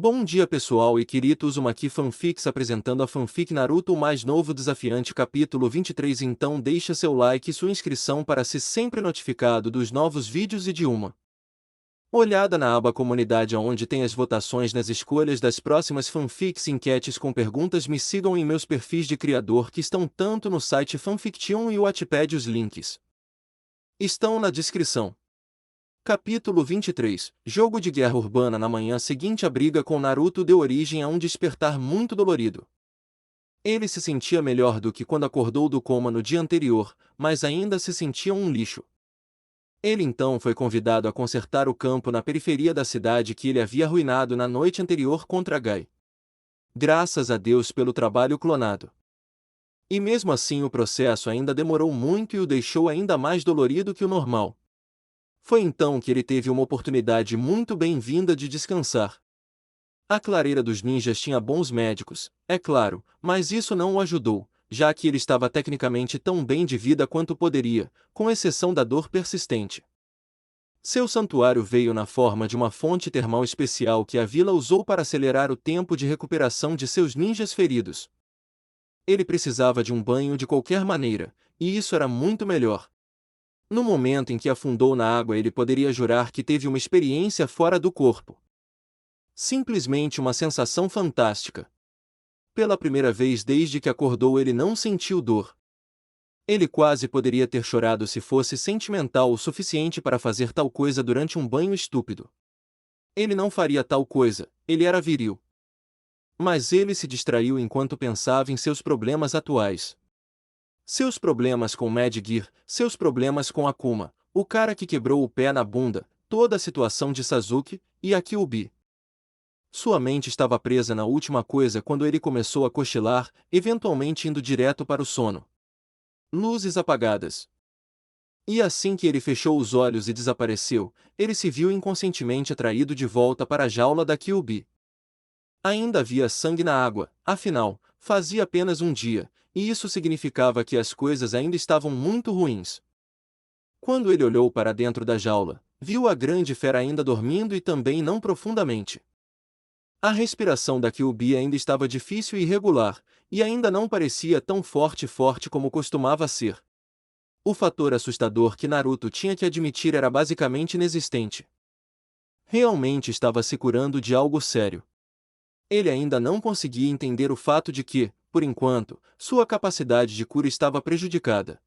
Bom dia pessoal e Kirito Uzumaki Fanfics apresentando a fanfic Naruto o mais novo desafiante capítulo 23. Então deixa seu like e sua inscrição para ser sempre notificado dos novos vídeos e de uma olhada na aba comunidade onde tem as votações nas escolhas das próximas fanfics e enquetes com perguntas. Me sigam em meus perfis de criador que estão tanto no site Fanfiction e o Wattpad. Os links estão na descrição. Capítulo 23. Jogo de guerra urbana. Na manhã seguinte, a briga com Naruto deu origem a um despertar muito dolorido. Ele se sentia melhor do que quando acordou do coma no dia anterior, mas ainda se sentia um lixo. Ele então foi convidado a consertar o campo na periferia da cidade que ele havia arruinado na noite anterior contra Gai. Graças a Deus pelo trabalho clonado. E mesmo assim o processo ainda demorou muito e o deixou ainda mais dolorido que o normal. Foi então que ele teve uma oportunidade muito bem-vinda de descansar. A clareira dos ninjas tinha bons médicos, é claro, mas isso não o ajudou, já que ele estava tecnicamente tão bem de vida quanto poderia, com exceção da dor persistente. Seu santuário veio na forma de uma fonte termal especial que a vila usou para acelerar o tempo de recuperação de seus ninjas feridos. Ele precisava de um banho de qualquer maneira, e isso era muito melhor. No momento em que afundou na água, ele poderia jurar que teve uma experiência fora do corpo. Simplesmente uma sensação fantástica. Pela primeira vez desde que acordou, ele não sentiu dor. Ele quase poderia ter chorado se fosse sentimental o suficiente para fazer tal coisa durante um banho estúpido. Ele não faria tal coisa, ele era viril. Mas ele se distraiu enquanto pensava em seus problemas atuais. Seus problemas com Mad Gear, seus problemas com Akuma, o cara que quebrou o pé na bunda, toda a situação de Sasuke e a Kyuubi. Sua mente estava presa na última coisa quando ele começou a cochilar, eventualmente indo direto para o sono. Luzes apagadas. E assim que ele fechou os olhos e desapareceu, ele se viu inconscientemente atraído de volta para a jaula da Kyuubi. Ainda havia sangue na água, afinal, fazia apenas um dia, e isso significava que as coisas ainda estavam muito ruins. Quando ele olhou para dentro da jaula, viu a grande fera ainda dormindo e também não profundamente. A respiração da Kyuubi ainda estava difícil e irregular, e ainda não parecia tão forte como costumava ser. O fator assustador que Naruto tinha que admitir era basicamente inexistente. Realmente estava se curando de algo sério. Ele ainda não conseguia entender o fato de que, por enquanto, sua capacidade de cura estava prejudicada.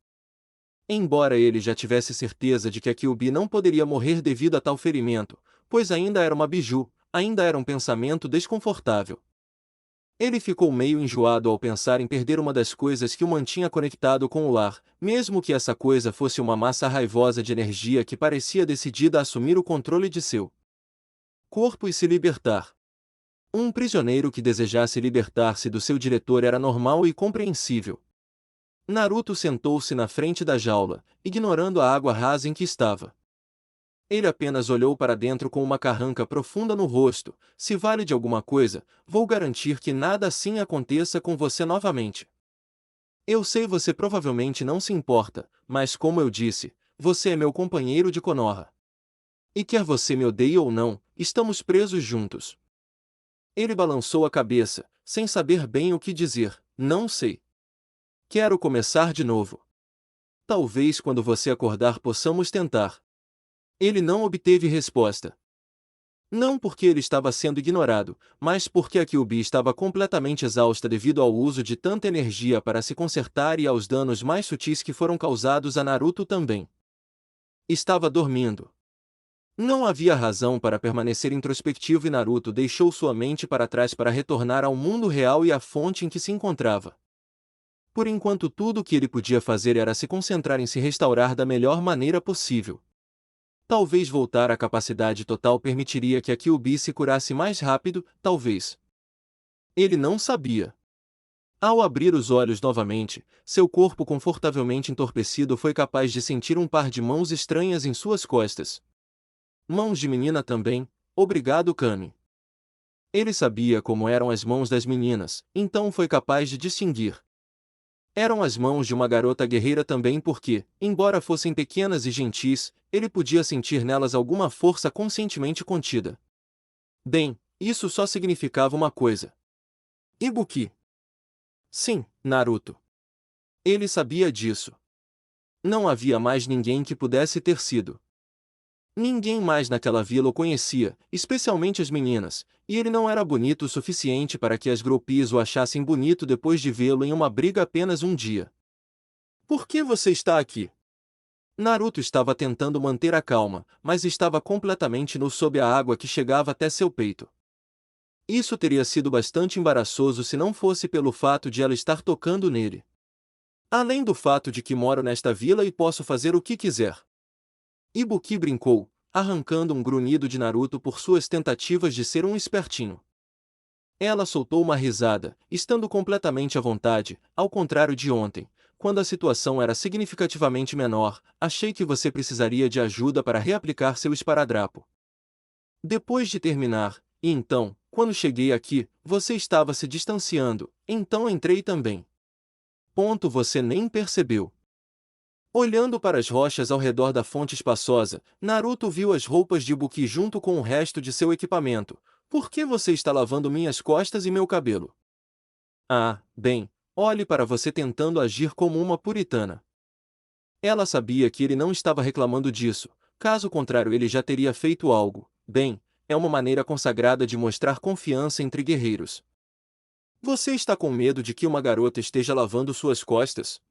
Embora ele já tivesse certeza de que a Kyuubi não poderia morrer devido a tal ferimento, pois ainda era uma biju, ainda era um pensamento desconfortável. Ele ficou meio enjoado ao pensar em perder uma das coisas que o mantinha conectado com o lar, mesmo que essa coisa fosse uma massa raivosa de energia que parecia decidida a assumir o controle de seu corpo e se libertar. Um prisioneiro que desejasse libertar-se do seu diretor era normal e compreensível. Naruto sentou-se na frente da jaula, ignorando a água rasa em que estava. Ele apenas olhou para dentro com uma carranca profunda no rosto. Se vale de alguma coisa, vou garantir que nada assim aconteça com você novamente. Eu sei, você provavelmente não se importa, mas como eu disse, você é meu companheiro de Konoha. E quer você me odeie ou não, estamos presos juntos. Ele balançou a cabeça, sem saber bem o que dizer. Não sei. Quero começar de novo. Talvez quando você acordar possamos tentar. Ele não obteve resposta. Não porque ele estava sendo ignorado, mas porque a Kyuubi estava completamente exausta devido ao uso de tanta energia para se consertar e aos danos mais sutis que foram causados a Naruto também. Estava dormindo. Não havia razão para permanecer introspectivo e Naruto deixou sua mente para trás para retornar ao mundo real e à fonte em que se encontrava. Por enquanto, tudo o que ele podia fazer era se concentrar em se restaurar da melhor maneira possível. Talvez voltar à capacidade total permitiria que a Kyuubi se curasse mais rápido, talvez. Ele não sabia. Ao abrir os olhos novamente, seu corpo confortavelmente entorpecido foi capaz de sentir um par de mãos estranhas em suas costas. Mãos de menina também, obrigado Kami. Ele sabia como eram as mãos das meninas, então foi capaz de distinguir. Eram as mãos de uma garota guerreira também porque, embora fossem pequenas e gentis, ele podia sentir nelas alguma força conscientemente contida. Bem, Isso só significava uma coisa. Ibuki. Sim, Naruto. Ele sabia disso. Não havia mais ninguém que pudesse ter sido. Ninguém mais naquela vila o conhecia, especialmente as meninas, e ele não era bonito o suficiente para que as groupies o achassem bonito depois de vê-lo em uma briga apenas um dia. Por que você está aqui? Naruto estava tentando manter a calma, mas estava completamente nu sob a água que chegava até seu peito. Isso teria sido bastante embaraçoso se não fosse pelo fato de ela estar tocando nele. Além do fato de que moro nesta vila e posso fazer o que quiser. Ibuki brincou, arrancando um grunhido de Naruto por suas tentativas de ser um espertinho. Ela soltou uma risada, estando completamente à vontade, ao contrário de ontem, quando a situação era significativamente menor. Achei que você precisaria de ajuda para reaplicar seu esparadrapo. Depois de terminar, e então, quando cheguei aqui, você estava se distanciando, então entrei também. Ponto, você nem percebeu. Olhando para as rochas ao redor da fonte espaçosa, Naruto viu as roupas de Ibuki junto com o resto de seu equipamento. Por que você está lavando minhas costas e meu cabelo? Ah, bem, olhe para você tentando agir como uma puritana. Ela sabia que ele não estava reclamando disso, caso contrário ele já teria feito algo. Bem, é uma maneira consagrada de mostrar confiança entre guerreiros. Você está com medo de que uma garota esteja lavando suas costas?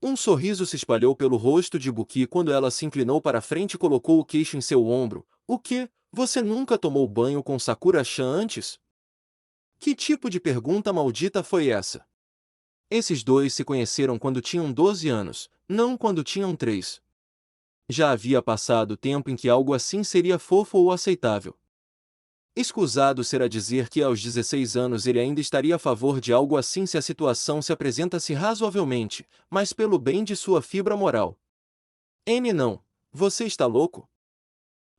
Um sorriso se espalhou pelo rosto de Ibuki quando ela se inclinou para frente e colocou o queixo em seu ombro. O quê? Você nunca tomou banho com Sakura-chan antes? Que tipo de pergunta maldita foi essa? Esses dois se conheceram quando tinham 12 anos, não quando tinham 3. Já havia passado tempo em que algo assim seria fofo ou aceitável. Escusado será dizer que aos 16 anos ele ainda estaria a favor de algo assim se a situação se apresenta-se razoavelmente, mas pelo bem de sua fibra moral. Não. Você está louco?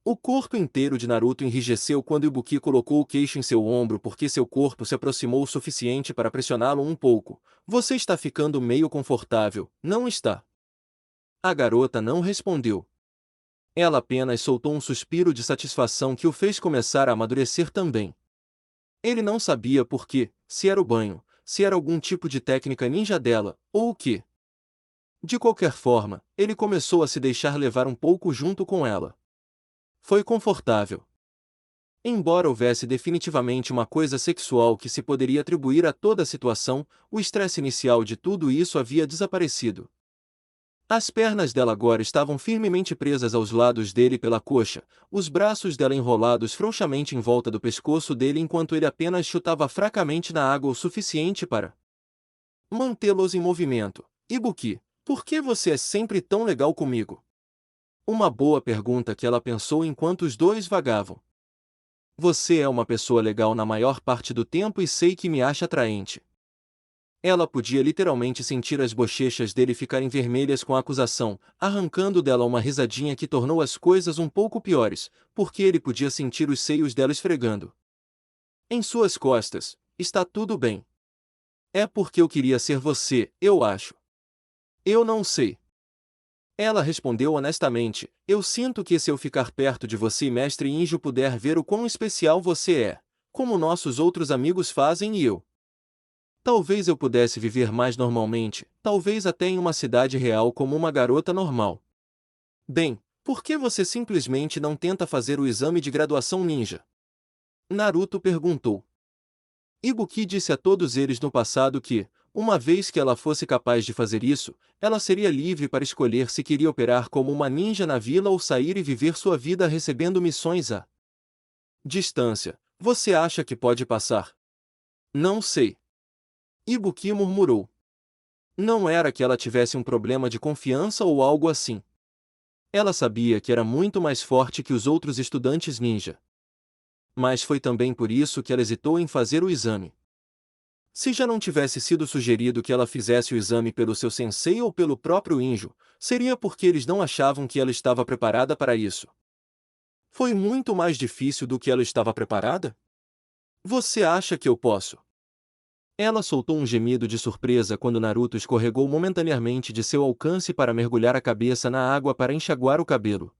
O corpo inteiro de Naruto enrijeceu quando Ibuki colocou o queixo em seu ombro porque seu corpo se aproximou o suficiente para pressioná-lo um pouco. Você está ficando meio confortável, não está? A garota não respondeu. Ela apenas soltou um suspiro de satisfação que o fez começar a amadurecer também. Ele não sabia por quê, se era o banho, se era algum tipo de técnica ninja dela, ou o quê. De qualquer forma, ele começou a se deixar levar um pouco junto com ela. Foi confortável. Embora houvesse definitivamente uma coisa sexual que se poderia atribuir a toda a situação, o estresse inicial de tudo isso havia desaparecido. As pernas dela agora estavam firmemente presas aos lados dele pela coxa, os braços dela enrolados frouxamente em volta do pescoço dele enquanto ele apenas chutava fracamente na água o suficiente para mantê-los em movimento. Ibuki, por que você é sempre tão legal comigo? Uma boa pergunta que ela pensou enquanto os dois vagavam. Você é uma pessoa legal na maior parte do tempo e sei que me acha atraente. Ela podia literalmente sentir as bochechas dele ficarem vermelhas com a acusação, arrancando dela uma risadinha que tornou as coisas um pouco piores, porque ele podia sentir os seios dela esfregando em suas costas. Está tudo bem. É porque eu queria ser você, eu acho. Eu não sei. Ela respondeu honestamente, eu sinto que se eu ficar perto de você e Mestre Injo puder ver o quão especial você é, como nossos outros amigos fazem e eu. Talvez eu pudesse viver mais normalmente, talvez até em uma cidade real como uma garota normal. Bem, por que você simplesmente não tenta fazer o exame de graduação ninja? Naruto perguntou. Ibuki disse a todos eles no passado que, uma vez que ela fosse capaz de fazer isso, ela seria livre para escolher se queria operar como uma ninja na vila ou sair e viver sua vida recebendo missões à distância. Você acha que pode passar? Não sei. Ibuki murmurou. Não era que ela tivesse um problema de confiança ou algo assim. Ela sabia que era muito mais forte que os outros estudantes ninja. Mas foi também por isso que ela hesitou em fazer o exame. Se já não tivesse sido sugerido que ela fizesse o exame pelo seu sensei ou pelo próprio Injo, seria porque eles não achavam que ela estava preparada para isso. Foi muito mais difícil do que ela estava preparada? Você acha que eu posso? Ela soltou um gemido de surpresa quando Naruto escorregou momentaneamente de seu alcance para mergulhar a cabeça na água para enxaguar o cabelo.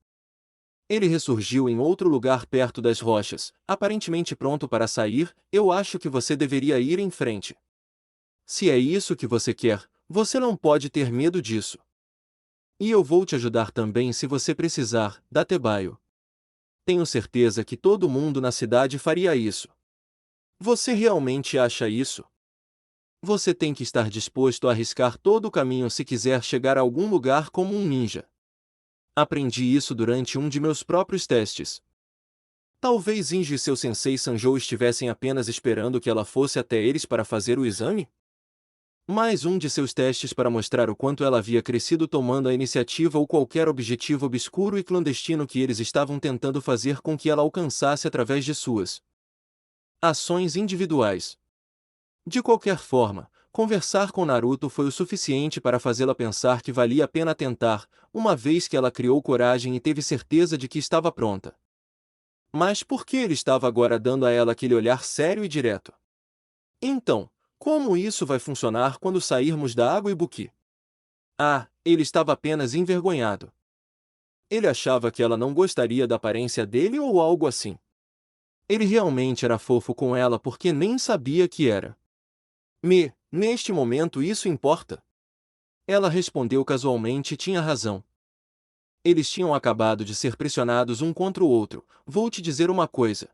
Ele ressurgiu em outro lugar perto das rochas, aparentemente pronto para sair. Eu acho que você deveria ir em frente. Se é isso que você quer, você não pode ter medo disso. E eu vou te ajudar também se você precisar, Datebayo. Tenho certeza que todo mundo na cidade faria isso. Você realmente acha isso? Você tem que estar disposto a arriscar todo o caminho se quiser chegar a algum lugar como um ninja. Aprendi isso durante um de meus próprios testes. Talvez Inji e seu sensei Sanjou estivessem apenas esperando que ela fosse até eles para fazer o exame? Mais um de seus testes para mostrar o quanto ela havia crescido tomando a iniciativa ou qualquer objetivo obscuro e clandestino que eles estavam tentando fazer com que ela alcançasse através de suas ações individuais. De qualquer forma, conversar com Naruto foi o suficiente para fazê-la pensar que valia a pena tentar, uma vez que ela criou coragem e teve certeza de que estava pronta. Mas por que ele estava agora dando a ela aquele olhar sério e direto? Então, como isso vai funcionar quando sairmos da água Ibuki? Ah, ele estava apenas envergonhado. Ele achava que ela não gostaria da aparência dele ou algo assim. Ele realmente era fofo com ela porque nem sabia que era. Neste momento isso importa? Ela respondeu casualmente e tinha razão. Eles tinham acabado de ser pressionados um contra o outro. Vou te dizer uma coisa.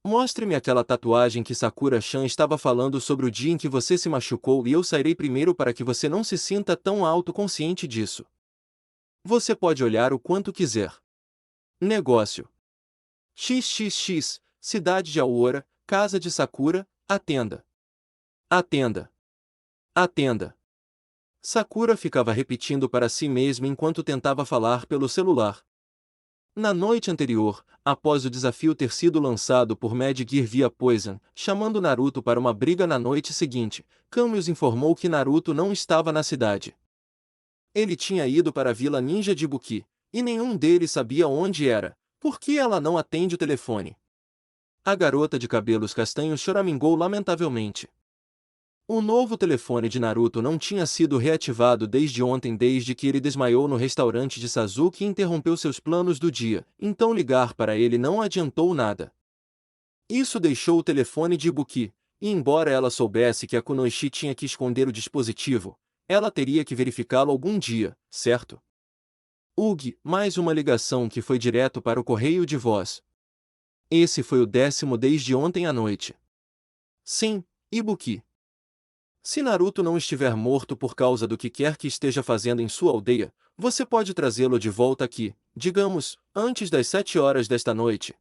Mostre-me aquela tatuagem que Sakura-chan estava falando sobre o dia em que você se machucou e eu sairei primeiro para que você não se sinta tão autoconsciente disso. Você pode olhar o quanto quiser. Negócio. XXX, cidade de Aora, casa de Sakura, atenda. Atenda. Atenda. Sakura ficava repetindo para si mesma enquanto tentava falar pelo celular. Na noite anterior, após o desafio ter sido lançado por Mad Gear via Poison, chamando Naruto para uma briga na noite seguinte, Camus informou que Naruto não estava na cidade. Ele tinha ido para a Vila Ninja de Ibuki, e nenhum deles sabia onde era. Por que ela não atende o telefone? A garota de cabelos castanhos choramingou lamentavelmente. O novo telefone de Naruto não tinha sido reativado desde ontem, desde que ele desmaiou no restaurante de Sasuke e interrompeu seus planos do dia, então ligar para ele não adiantou nada. Isso deixou o telefone de Ibuki, e embora ela soubesse que a Kunoichi tinha que esconder o dispositivo, ela teria que verificá-lo algum dia, certo? Mais uma ligação que foi direto para o correio de voz. Esse foi o 10º desde ontem à noite. Sim, Ibuki. Se Naruto não estiver morto por causa do que quer que esteja fazendo em sua aldeia, você pode trazê-lo de volta aqui, digamos, antes das 7 horas desta noite.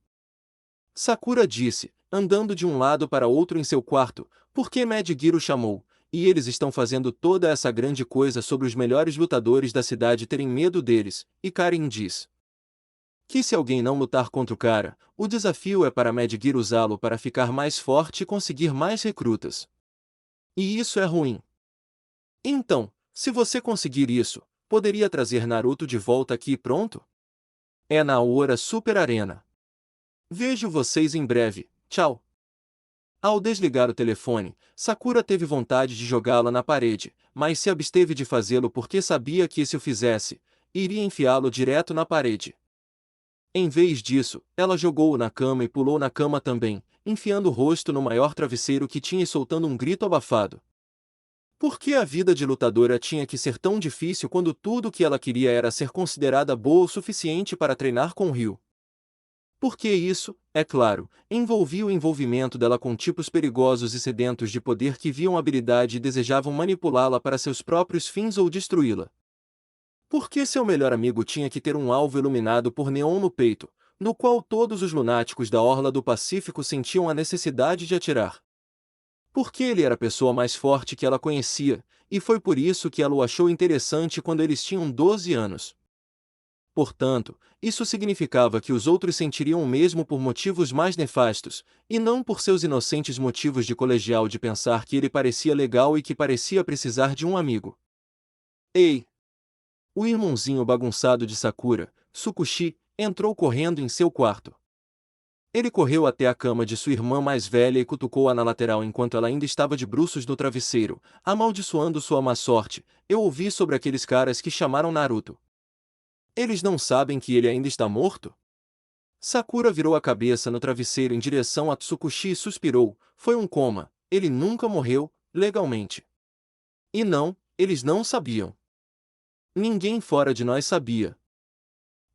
Sakura disse, andando de um lado para outro em seu quarto, porque Mad Gear o chamou, e eles estão fazendo toda essa grande coisa sobre os melhores lutadores da cidade terem medo deles, e Karin diz que se alguém não lutar contra o cara, o desafio é para Mad Gear usá-lo para ficar mais forte e conseguir mais recrutas. E isso é ruim. Então, se você conseguir isso, poderia trazer Naruto de volta aqui e pronto? É na Aora Super Arena. Vejo vocês em breve, tchau. Ao desligar o telefone, Sakura teve vontade de jogá-la na parede, mas se absteve de fazê-lo porque sabia que se o fizesse, iria enfiá-lo direto na parede. Em vez disso, ela jogou-o na cama e pulou na cama também, enfiando o rosto no maior travesseiro que tinha e soltando um grito abafado. Por que a vida de lutadora tinha que ser tão difícil quando tudo o que ela queria era ser considerada boa o suficiente para treinar com Ryu? Porque isso, é claro, envolvia o envolvimento dela com tipos perigosos e sedentos de poder que viam habilidade e desejavam manipulá-la para seus próprios fins ou destruí-la. Por que seu melhor amigo tinha que ter um alvo iluminado por neon no peito, no qual todos os lunáticos da orla do Pacífico sentiam a necessidade de atirar? Porque ele era a pessoa mais forte que ela conhecia, e foi por isso que ela o achou interessante quando eles tinham 12 anos. Portanto, isso significava que os outros sentiriam o mesmo por motivos mais nefastos, e não por seus inocentes motivos de colegial de pensar que ele parecia legal e que parecia precisar de um amigo. Ei! O irmãozinho bagunçado de Sakura, Tsukushi, entrou correndo em seu quarto. Ele correu até a cama de sua irmã mais velha e cutucou-a na lateral enquanto ela ainda estava de bruços no travesseiro, amaldiçoando sua má sorte. Eu ouvi sobre aqueles caras que chamaram Naruto. Eles não sabem que ele ainda está morto? Sakura virou a cabeça no travesseiro em direção a Tsukushi e suspirou. Foi um coma. Ele nunca morreu, legalmente. E não, eles não sabiam. Ninguém fora de nós sabia.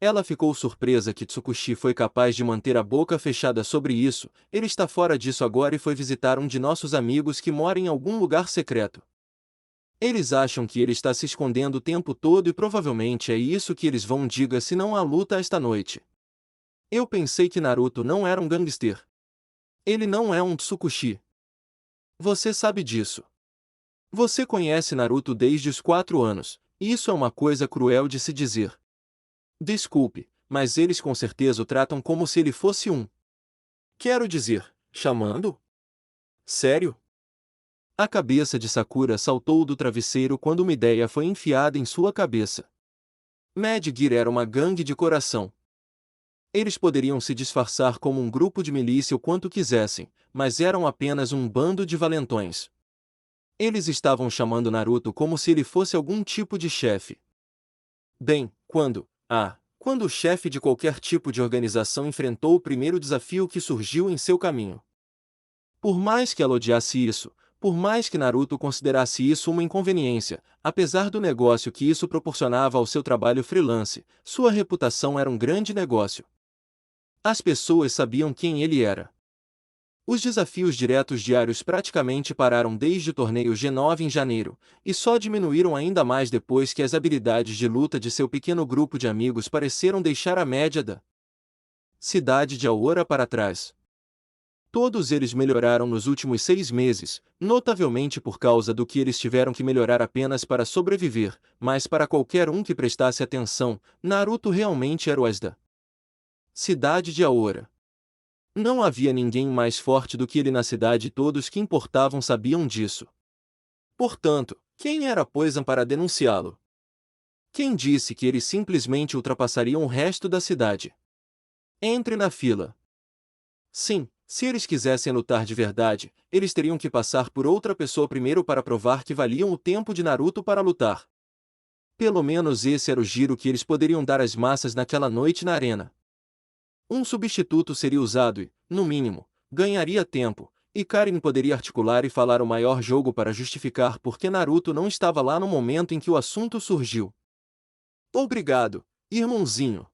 Ela ficou surpresa que Tsukushi foi capaz de manter a boca fechada sobre isso. Ele está fora disso agora e foi visitar um de nossos amigos que mora em algum lugar secreto. Eles acham que ele está se escondendo o tempo todo e provavelmente é isso que eles vão diga se não há luta esta noite. Eu pensei que Naruto não era um gangster. Ele não é um Tsukushi. Você sabe disso. Você conhece Naruto desde os 4 anos, e isso é uma coisa cruel de se dizer. Desculpe, mas eles com certeza o tratam como se ele fosse um. Quero dizer, chamando? Sério? A cabeça de Sakura saltou do travesseiro quando uma ideia foi enfiada em sua cabeça. Mad Gear era uma gangue de coração. Eles poderiam se disfarçar como um grupo de milícia o quanto quisessem, mas eram apenas um bando de valentões. Eles estavam chamando Naruto como se ele fosse algum tipo de chefe. Bem, quando o chefe de qualquer tipo de organização enfrentou o primeiro desafio que surgiu em seu caminho. Por mais que ela odiasse isso, por mais que Naruto considerasse isso uma inconveniência, apesar do negócio que isso proporcionava ao seu trabalho freelance, sua reputação era um grande negócio. As pessoas sabiam quem ele era. Os desafios diretos diários praticamente pararam desde o torneio G9 em janeiro, e só diminuíram ainda mais depois que as habilidades de luta de seu pequeno grupo de amigos pareceram deixar a média da cidade de Aora para trás. Todos eles melhoraram nos últimos 6 meses, notavelmente por causa do que eles tiveram que melhorar apenas para sobreviver, mas para qualquer um que prestasse atenção, Naruto realmente era o as da cidade de Aora. Não havia ninguém mais forte do que ele na cidade e todos que importavam sabiam disso. Portanto, quem era Poison para denunciá-lo? Quem disse que eles simplesmente ultrapassariam o resto da cidade? Entre na fila. Sim, se eles quisessem lutar de verdade, eles teriam que passar por outra pessoa primeiro para provar que valiam o tempo de Naruto para lutar. Pelo menos esse era o giro que eles poderiam dar às massas naquela noite na arena. Um substituto seria usado e, no mínimo, ganharia tempo, e Karin poderia articular e falar o maior jogo para justificar por que Naruto não estava lá no momento em que o assunto surgiu. Obrigado, irmãozinho!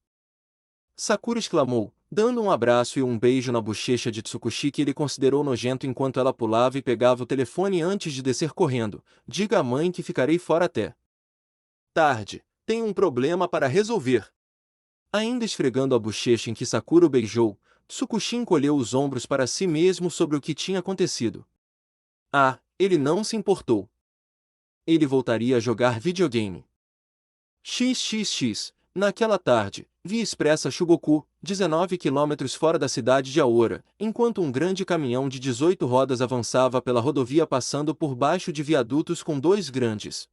Sakura exclamou, dando um abraço e um beijo na bochecha de Tsukushi que ele considerou nojento enquanto ela pulava e pegava o telefone antes de descer correndo. Diga à mãe que ficarei fora até tarde. Tenho um problema para resolver. Ainda esfregando a bochecha em que Sakura o beijou, Tsukushi encolheu os ombros para si mesmo sobre o que tinha acontecido. Ah, ele não se importou. Ele voltaria a jogar videogame. XXX, naquela tarde, via expressa Shugoku, 19 quilômetros fora da cidade de Aora, enquanto um grande caminhão de 18 rodas avançava pela rodovia passando por baixo de viadutos com 2 grandes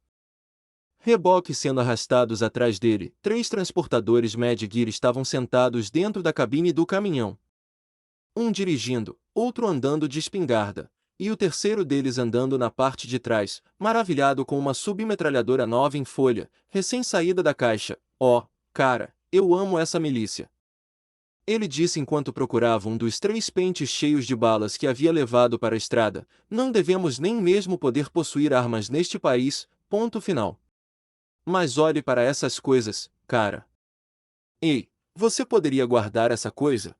reboques sendo arrastados atrás dele. 3 transportadores Mad Gear estavam sentados dentro da cabine do caminhão. Um dirigindo, outro andando de espingarda, e o terceiro deles andando na parte de trás, maravilhado com uma submetralhadora nova em folha, recém-saída da caixa. Oh, cara, eu amo essa milícia. Ele disse enquanto procurava um dos 3 pentes cheios de balas que havia levado para a estrada. Não devemos nem mesmo poder possuir armas neste país, ponto final. Mas olhe para essas coisas, cara. Ei, você poderia guardar essa coisa?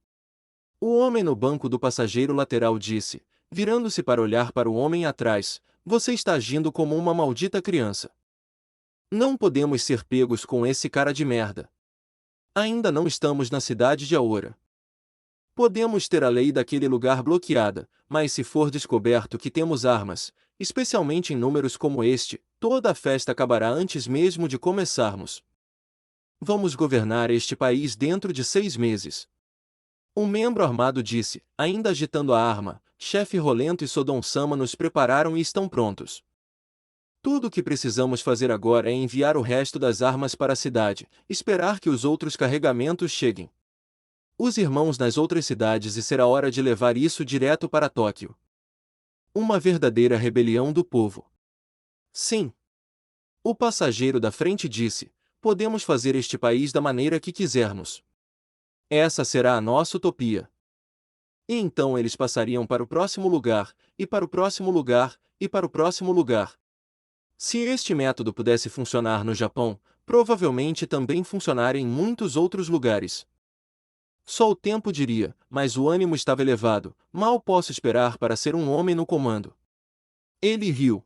O homem no banco do passageiro lateral disse, virando-se para olhar para o homem atrás, você está agindo como uma maldita criança. Não podemos ser pegos com esse cara de merda. Ainda não estamos na cidade de Aora. Podemos ter a lei daquele lugar bloqueada, mas se for descoberto que temos armas, especialmente em números como este, toda a festa acabará antes mesmo de começarmos. Vamos governar este país dentro de 6 meses. Um membro armado disse, ainda agitando a arma, chefe Rolento e Sodom-sama nos prepararam e estão prontos. Tudo o que precisamos fazer agora é enviar o resto das armas para a cidade, esperar que os outros carregamentos cheguem. Os irmãos nas outras cidades e será hora de levar isso direto para Tóquio. Uma verdadeira rebelião do povo. Sim. O passageiro da frente disse, Podemos fazer este país da maneira que quisermos. Essa será a nossa utopia. E então eles passariam para o próximo lugar, e para o próximo lugar, e para o próximo lugar. Se este método pudesse funcionar no Japão, provavelmente também funcionaria em muitos outros lugares. Só o tempo diria, mas o ânimo estava elevado, mal posso esperar para ser um homem no comando. Ele riu.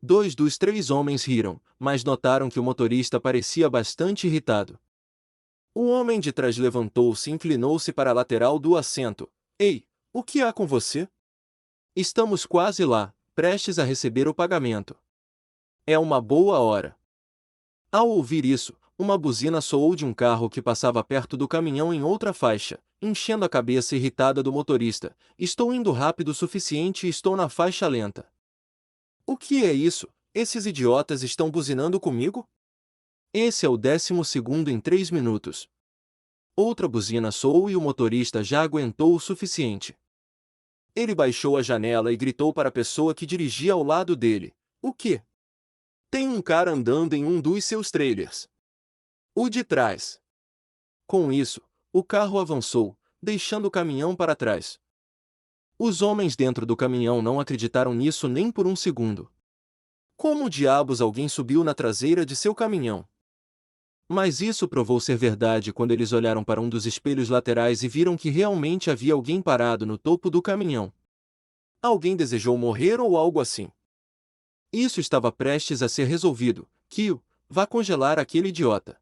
2 dos 3 homens riram, mas notaram que o motorista parecia bastante irritado. O homem de trás levantou-se e inclinou-se para a lateral do assento. Ei, o que há com você? Estamos quase lá, prestes a receber o pagamento. É uma boa hora. Ao ouvir isso, uma buzina soou de um carro que passava perto do caminhão em outra faixa, enchendo a cabeça irritada do motorista. Estou indo rápido o suficiente e estou na faixa lenta. O que é isso? Esses idiotas estão buzinando comigo? Esse é o 12º em 3 minutos. Outra buzina soou e o motorista já aguentou o suficiente. Ele baixou a janela e gritou para a pessoa que dirigia ao lado dele. O quê? Tem um cara andando em um dos seus trailers. O de trás. Com isso, o carro avançou, deixando o caminhão para trás. Os homens dentro do caminhão não acreditaram nisso nem por um segundo. Como diabos alguém subiu na traseira de seu caminhão? Mas isso provou ser verdade quando eles olharam para um dos espelhos laterais e viram que realmente havia alguém parado no topo do caminhão. Alguém desejou morrer ou algo assim. Isso estava prestes a ser resolvido. Kyo, vá congelar aquele idiota.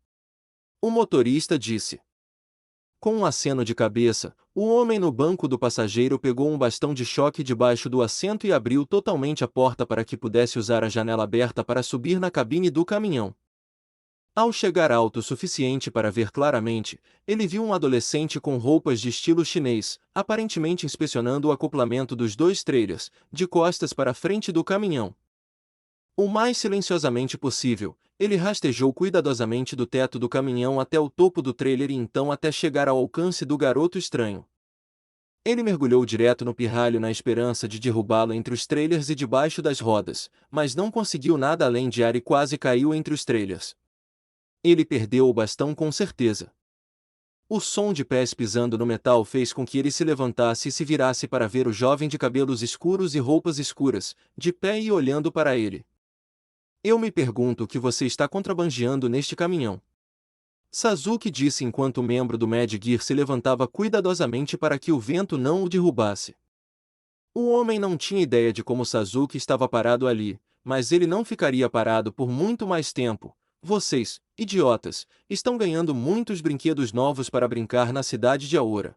O motorista disse. Com um aceno de cabeça, o homem no banco do passageiro pegou um bastão de choque debaixo do assento e abriu totalmente a porta para que pudesse usar a janela aberta para subir na cabine do caminhão. Ao chegar alto o suficiente para ver claramente, ele viu um adolescente com roupas de estilo chinês, aparentemente inspecionando o acoplamento dos 2 trailers, de costas para a frente do caminhão. O mais silenciosamente possível, ele rastejou cuidadosamente do teto do caminhão até o topo do trailer e então até chegar ao alcance do garoto estranho. Ele mergulhou direto no pirralho na esperança de derrubá-lo entre os trailers e debaixo das rodas, mas não conseguiu nada além de ar e quase caiu entre os trailers. Ele perdeu o bastão com certeza. O som de pés pisando no metal fez com que ele se levantasse e se virasse para ver o jovem de cabelos escuros e roupas escuras, de pé e olhando para ele. Eu me pergunto o que você está contrabandeando neste caminhão. Sasuke disse enquanto o membro do Mad Gear se levantava cuidadosamente para que o vento não o derrubasse. O homem não tinha ideia de como Sasuke estava parado ali, mas ele não ficaria parado por muito mais tempo. Vocês, idiotas, estão ganhando muitos brinquedos novos para brincar na cidade de Aora.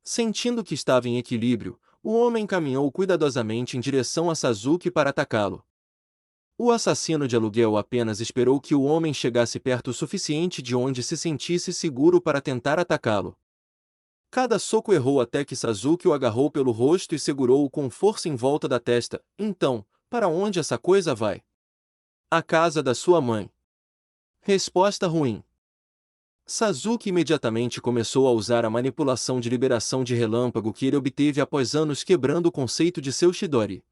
Sentindo que estava em equilíbrio, o homem caminhou cuidadosamente em direção a Sasuke para atacá-lo. O assassino de aluguel apenas esperou que o homem chegasse perto o suficiente de onde se sentisse seguro para tentar atacá-lo. Cada soco errou até que Sasuke o agarrou pelo rosto e segurou-o com força em volta da testa. Então, para onde essa coisa vai? A casa da sua mãe. Resposta ruim. Sasuke imediatamente começou a usar a manipulação de liberação de relâmpago que ele obteve após anos quebrando o conceito de seu Chidori.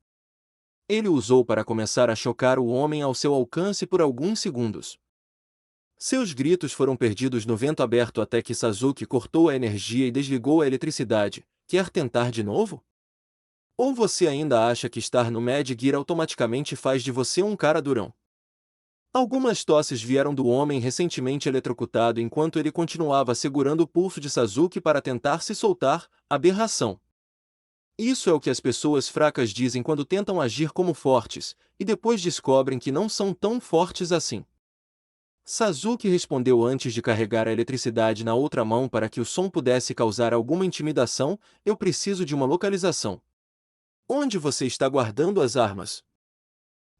Ele o usou para começar a chocar o homem ao seu alcance por alguns segundos. Seus gritos foram perdidos no vento aberto até que Sasuke cortou a energia e desligou a eletricidade. Quer tentar de novo? Ou você ainda acha que estar no Mad Gear automaticamente faz de você um cara durão? Algumas tosses vieram do homem recentemente eletrocutado enquanto ele continuava segurando o pulso de Sasuke para tentar se soltar. Aberração. Isso é o que as pessoas fracas dizem quando tentam agir como fortes, e depois descobrem que não são tão fortes assim. Sasuke respondeu antes de carregar a eletricidade na outra mão para que o som pudesse causar alguma intimidação. Eu preciso de uma localização. Onde você está guardando as armas?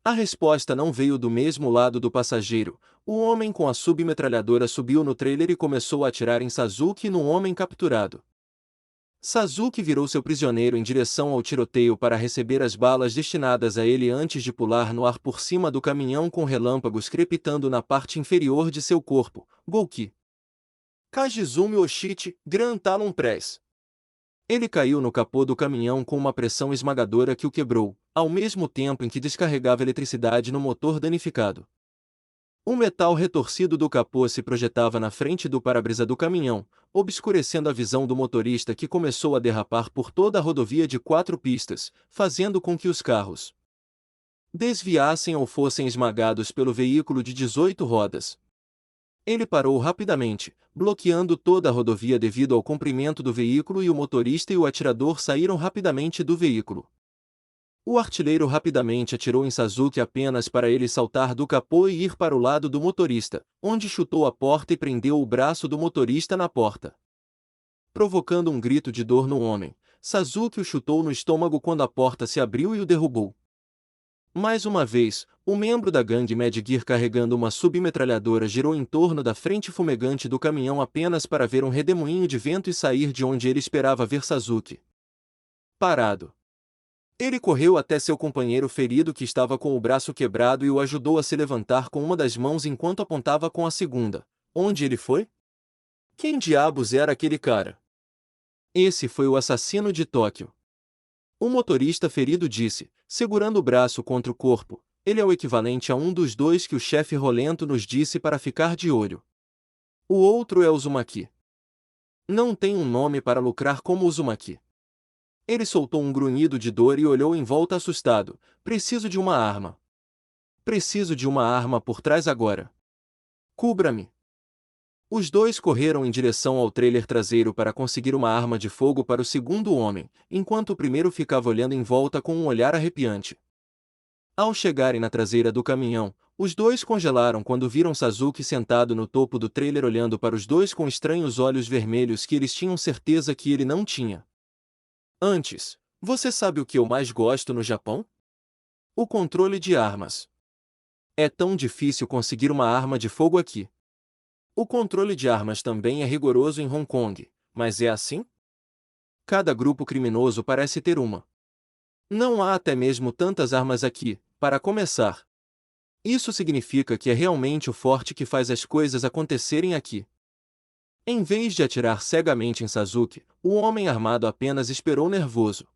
A resposta não veio do mesmo lado do passageiro. O homem com a submetralhadora subiu no trailer e começou a atirar em Sasuke e no homem capturado. Sasuke virou seu prisioneiro em direção ao tiroteio para receber as balas destinadas a ele antes de pular no ar por cima do caminhão com relâmpagos crepitando na parte inferior de seu corpo. Gouki. Kajizumi Oshite, Grand Talon Press. Ele caiu no capô do caminhão com uma pressão esmagadora que o quebrou, ao mesmo tempo em que descarregava eletricidade no motor danificado. Um metal retorcido do capô se projetava na frente do para-brisa do caminhão, obscurecendo a visão do motorista, que começou a derrapar por toda a rodovia de 4 pistas, fazendo com que os carros desviassem ou fossem esmagados pelo veículo de 18 rodas. Ele parou rapidamente, bloqueando toda a rodovia devido ao comprimento do veículo, e o motorista e o atirador saíram rapidamente do veículo. O artilheiro rapidamente atirou em Sasuke apenas para ele saltar do capô e ir para o lado do motorista, onde chutou a porta e prendeu o braço do motorista na porta. Provocando um grito de dor no homem, Sasuke o chutou no estômago quando a porta se abriu e o derrubou. Mais uma vez, o membro da gangue Mad Gear, carregando uma submetralhadora, girou em torno da frente fumegante do caminhão apenas para ver um redemoinho de vento e sair de onde ele esperava ver Sasuke parado. Ele correu até seu companheiro ferido, que estava com o braço quebrado, e o ajudou a se levantar com uma das mãos enquanto apontava com a segunda. Onde ele foi? Quem diabos era aquele cara? Esse foi o assassino de Tóquio. O motorista ferido disse, segurando o braço contra o corpo. Ele é o equivalente a um dos dois que o chefe Rolento nos disse para ficar de olho. O outro é o Uzumaki. Não tem um nome para lucrar como Uzumaki. Ele soltou um grunhido de dor e olhou em volta assustado. Preciso de uma arma. Preciso de uma arma por trás agora. Cubra-me. Os dois correram em direção ao trailer traseiro para conseguir uma arma de fogo para o segundo homem, enquanto o primeiro ficava olhando em volta com um olhar arrepiante. Ao chegarem na traseira do caminhão, os dois congelaram quando viram Sasuke sentado no topo do trailer olhando para os dois com estranhos olhos vermelhos que eles tinham certeza que ele não tinha. Antes, você sabe o que eu mais gosto no Japão? O controle de armas. É tão difícil conseguir uma arma de fogo aqui. O controle de armas também é rigoroso em Hong Kong, mas é assim? Cada grupo criminoso parece ter uma. Não há até mesmo tantas armas aqui, para começar. Isso significa que é realmente o forte que faz as coisas acontecerem aqui. Em vez de atirar cegamente em Sasuke, o homem armado apenas esperou nervoso.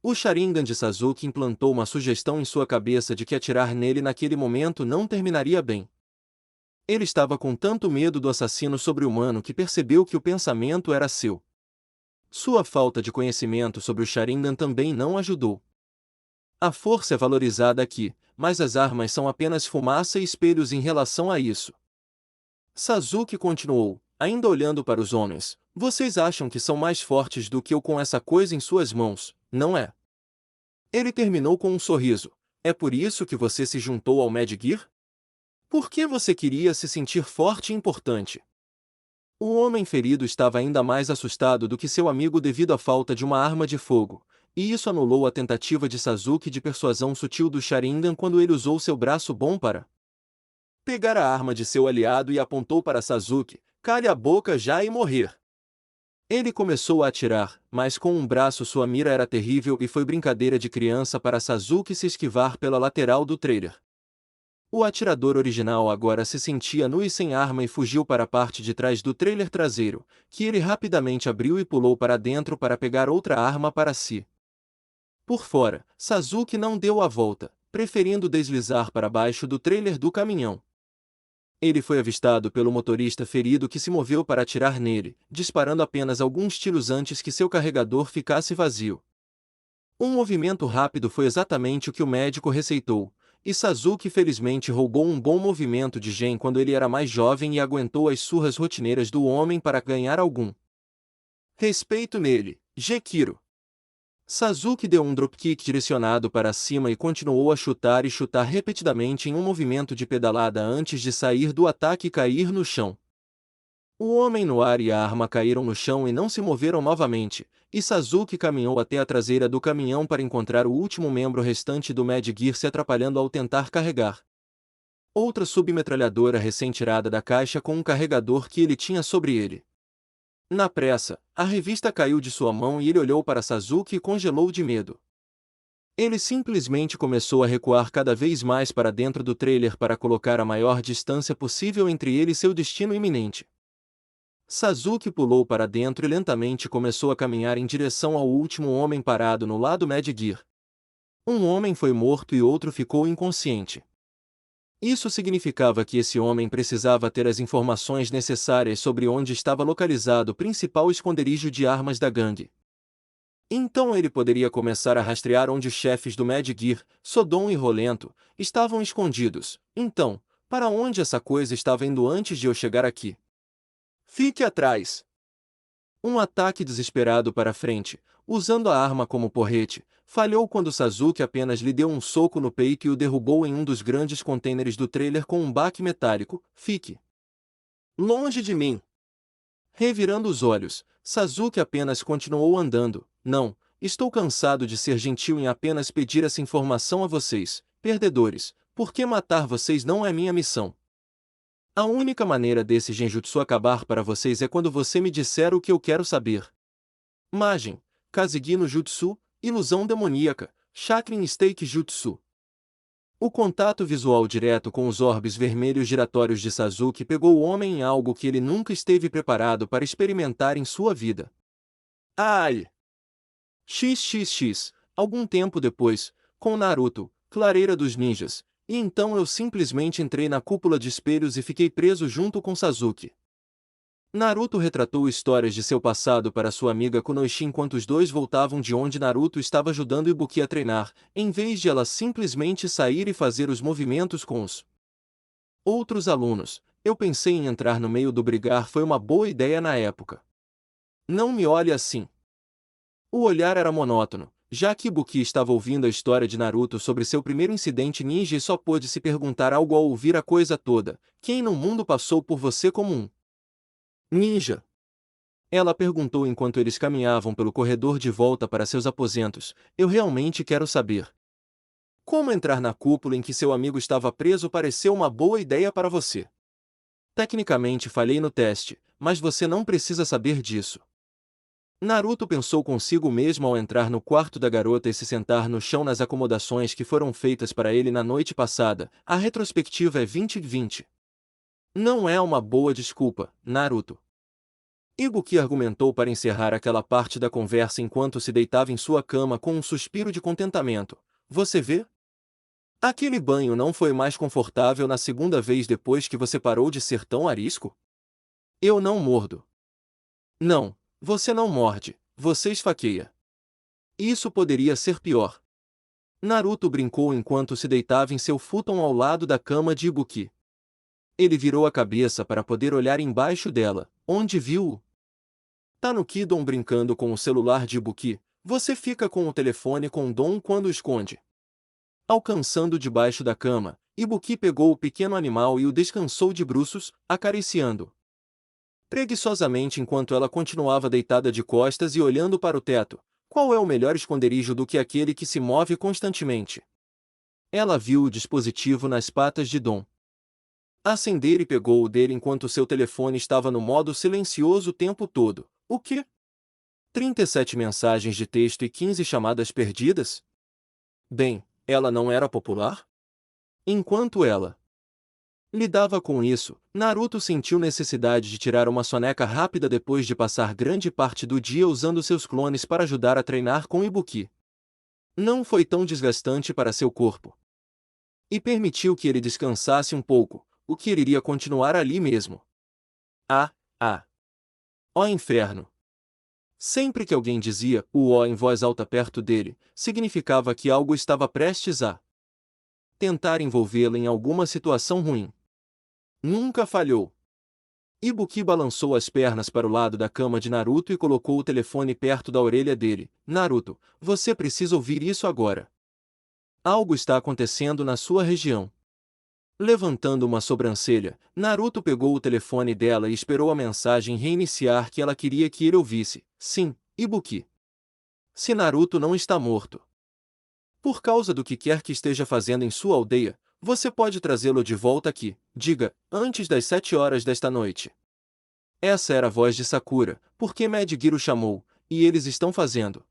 O Sharingan de Sasuke implantou uma sugestão em sua cabeça de que atirar nele naquele momento não terminaria bem. Ele estava com tanto medo do assassino sobre-humano que percebeu que o pensamento era seu. Sua falta de conhecimento sobre o Sharingan também não ajudou. A força é valorizada aqui, mas as armas são apenas fumaça e espelhos em relação a isso. Sasuke continuou, ainda olhando para os homens. Vocês acham que são mais fortes do que eu com essa coisa em suas mãos, não é? Ele terminou com um sorriso. É por isso que você se juntou ao Mad Gear? Por que você queria se sentir forte e importante? O homem ferido estava ainda mais assustado do que seu amigo devido à falta de uma arma de fogo, e isso anulou a tentativa de Sasuke de persuasão sutil do Sharingan quando ele usou seu braço bom para pegar a arma de seu aliado e apontou para Sasuke. Cale a boca já e morrer. Ele começou a atirar, mas com um braço sua mira era terrível e foi brincadeira de criança para Sasuke se esquivar pela lateral do trailer. O atirador original agora se sentia nu e sem arma e fugiu para a parte de trás do trailer traseiro, que ele rapidamente abriu e pulou para dentro para pegar outra arma para si. Por fora, Sasuke não deu a volta, preferindo deslizar para baixo do trailer do caminhão. Ele foi avistado pelo motorista ferido, que se moveu para atirar nele, disparando apenas alguns tiros antes que seu carregador ficasse vazio. Um movimento rápido foi exatamente o que o médico receitou, e Sasuke felizmente roubou um bom movimento de Gen quando ele era mais jovem e aguentou as surras rotineiras do homem para ganhar algum respeito nele. Gekiro. Sasuke deu um dropkick direcionado para cima e continuou a chutar e chutar repetidamente em um movimento de pedalada antes de sair do ataque e cair no chão. O homem no ar e a arma caíram no chão e não se moveram novamente, e Sasuke caminhou até a traseira do caminhão para encontrar o último membro restante do Mad Gear se atrapalhando ao tentar carregar outra submetralhadora recém-tirada da caixa com um carregador que ele tinha sobre ele. Na pressa, a revista caiu de sua mão e ele olhou para Sasuke e congelou de medo. Ele simplesmente começou a recuar cada vez mais para dentro do trailer para colocar a maior distância possível entre ele e seu destino iminente. Sasuke pulou para dentro e lentamente começou a caminhar em direção ao último homem parado no lado Mad Gear. Um homem foi morto e outro ficou inconsciente. Isso significava que esse homem precisava ter as informações necessárias sobre onde estava localizado o principal esconderijo de armas da gangue. Então ele poderia começar a rastrear onde os chefes do Mad Gear, Sodom e Rolento, estavam escondidos. Então, para onde essa coisa estava indo antes de eu chegar aqui? Fique atrás! Um ataque desesperado para frente, usando a arma como porrete, falhou quando Sasuke apenas lhe deu um soco no peito e o derrubou em um dos grandes contêineres do trailer com um baque metálico. Fique longe de mim! Revirando os olhos, Sasuke apenas continuou andando. Não, estou cansado de ser gentil em apenas pedir essa informação a vocês, perdedores, porque matar vocês não é minha missão. A única maneira desse genjutsu acabar para vocês é quando você me disser o que eu quero saber. Majin, Kazegi no Jutsu, Ilusão Demoníaca, Chakrin Stake Jutsu. O contato visual direto com os orbes vermelhos giratórios de Sasuke pegou o homem em algo que ele nunca esteve preparado para experimentar em sua vida. Ai! XXX, algum tempo depois, com Naruto, Clareira dos Ninjas, e então eu simplesmente entrei na cúpula de espelhos e fiquei preso junto com Sasuke. Naruto retratou histórias de seu passado para sua amiga Kunoichi enquanto os dois voltavam de onde Naruto estava ajudando Ibuki a treinar, em vez de ela simplesmente sair e fazer os movimentos com os outros alunos. Eu pensei em entrar no meio do brigar, foi uma boa ideia na época. Não me olhe assim. O olhar era monótono, já que Ibuki estava ouvindo a história de Naruto sobre seu primeiro incidente ninja e só pôde se perguntar algo ao ouvir a coisa toda. Quem no mundo passou por você como um ninja? Ela perguntou enquanto eles caminhavam pelo corredor de volta para seus aposentos. Eu realmente quero saber. Como entrar na cúpula em que seu amigo estava preso pareceu uma boa ideia para você. Tecnicamente falhei no teste, mas você não precisa saber disso. Naruto pensou consigo mesmo ao entrar no quarto da garota e se sentar no chão nas acomodações que foram feitas para ele na noite passada. A retrospectiva é 20/20. Não é uma boa desculpa, Naruto. Ibuki argumentou para encerrar aquela parte da conversa enquanto se deitava em sua cama com um suspiro de contentamento. Você vê? Aquele banho não foi mais confortável na segunda vez depois que você parou de ser tão arisco? Eu não mordo. Não, você não morde, você esfaqueia. Isso poderia ser pior. Naruto brincou enquanto se deitava em seu futon ao lado da cama de Ibuki. Ele virou a cabeça para poder olhar embaixo dela, onde viu-o. Tanuki-don brincando com o celular de Ibuki. Você fica com o telefone com Don quando o esconde. Alcançando debaixo da cama, Ibuki pegou o pequeno animal e o descansou de bruços, acariciando preguiçosamente enquanto ela continuava deitada de costas e olhando para o teto. Qual é o melhor esconderijo do que aquele que se move constantemente? Ela viu o dispositivo nas patas de Dom acender e pegou o dele enquanto seu telefone estava no modo silencioso o tempo todo. O quê? 37 mensagens de texto e 15 chamadas perdidas? Bem, ela não era popular? Enquanto ela lidava com isso, Naruto sentiu necessidade de tirar uma soneca rápida depois de passar grande parte do dia usando seus clones para ajudar a treinar com Ibuki. Não foi tão desgastante para seu corpo. E permitiu que ele descansasse um pouco, o que ele iria continuar ali mesmo. Ah! Ó inferno! Sempre que alguém dizia o ó em voz alta perto dele, significava que algo estava prestes a tentar envolvê-lo em alguma situação ruim. Nunca falhou. Ibuki balançou as pernas para o lado da cama de Naruto e colocou o telefone perto da orelha dele. Naruto, você precisa ouvir isso agora. Algo está acontecendo na sua região. Levantando uma sobrancelha, Naruto pegou o telefone dela e esperou a mensagem reiniciar que ela queria que ele ouvisse. Sim, Ibuki. Se Naruto não está morto por causa do que quer que esteja fazendo em sua aldeia, você pode trazê-lo de volta aqui, diga, antes das 7 horas desta noite. Essa era a voz de Sakura, porque Mad Gear o chamou, e eles estão fazendo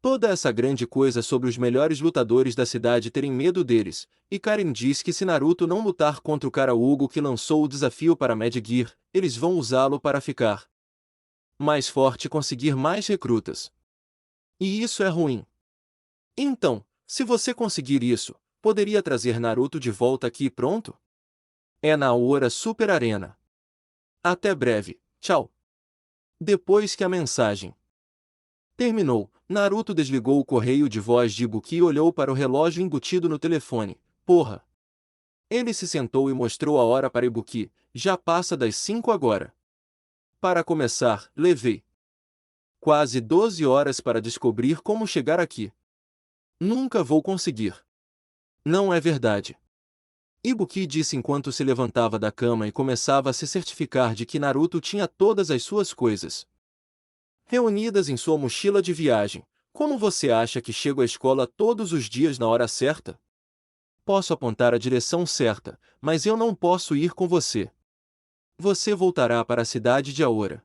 toda essa grande coisa sobre os melhores lutadores da cidade terem medo deles, e Karen diz que se Naruto não lutar contra o cara Hugo que lançou o desafio para Mad Gear, eles vão usá-lo para ficar mais forte e conseguir mais recrutas. E isso é ruim. Então, se você conseguir isso, poderia trazer Naruto de volta aqui pronto? É na Aura Super Arena. Até breve, tchau. Depois que a mensagem terminou, Naruto desligou o correio de voz de Ibuki e olhou para o relógio embutido no telefone. Porra! Ele se sentou e mostrou a hora para Ibuki. Já passa das 5 agora. Para começar, levei quase 12 horas para descobrir como chegar aqui. Nunca vou conseguir. Não é verdade. Ibuki disse enquanto se levantava da cama e começava a se certificar de que Naruto tinha todas as suas coisas reunidas em sua mochila de viagem. Como você acha que chego à escola todos os dias na hora certa? Posso apontar a direção certa, mas eu não posso ir com você. Você voltará para a cidade de Aora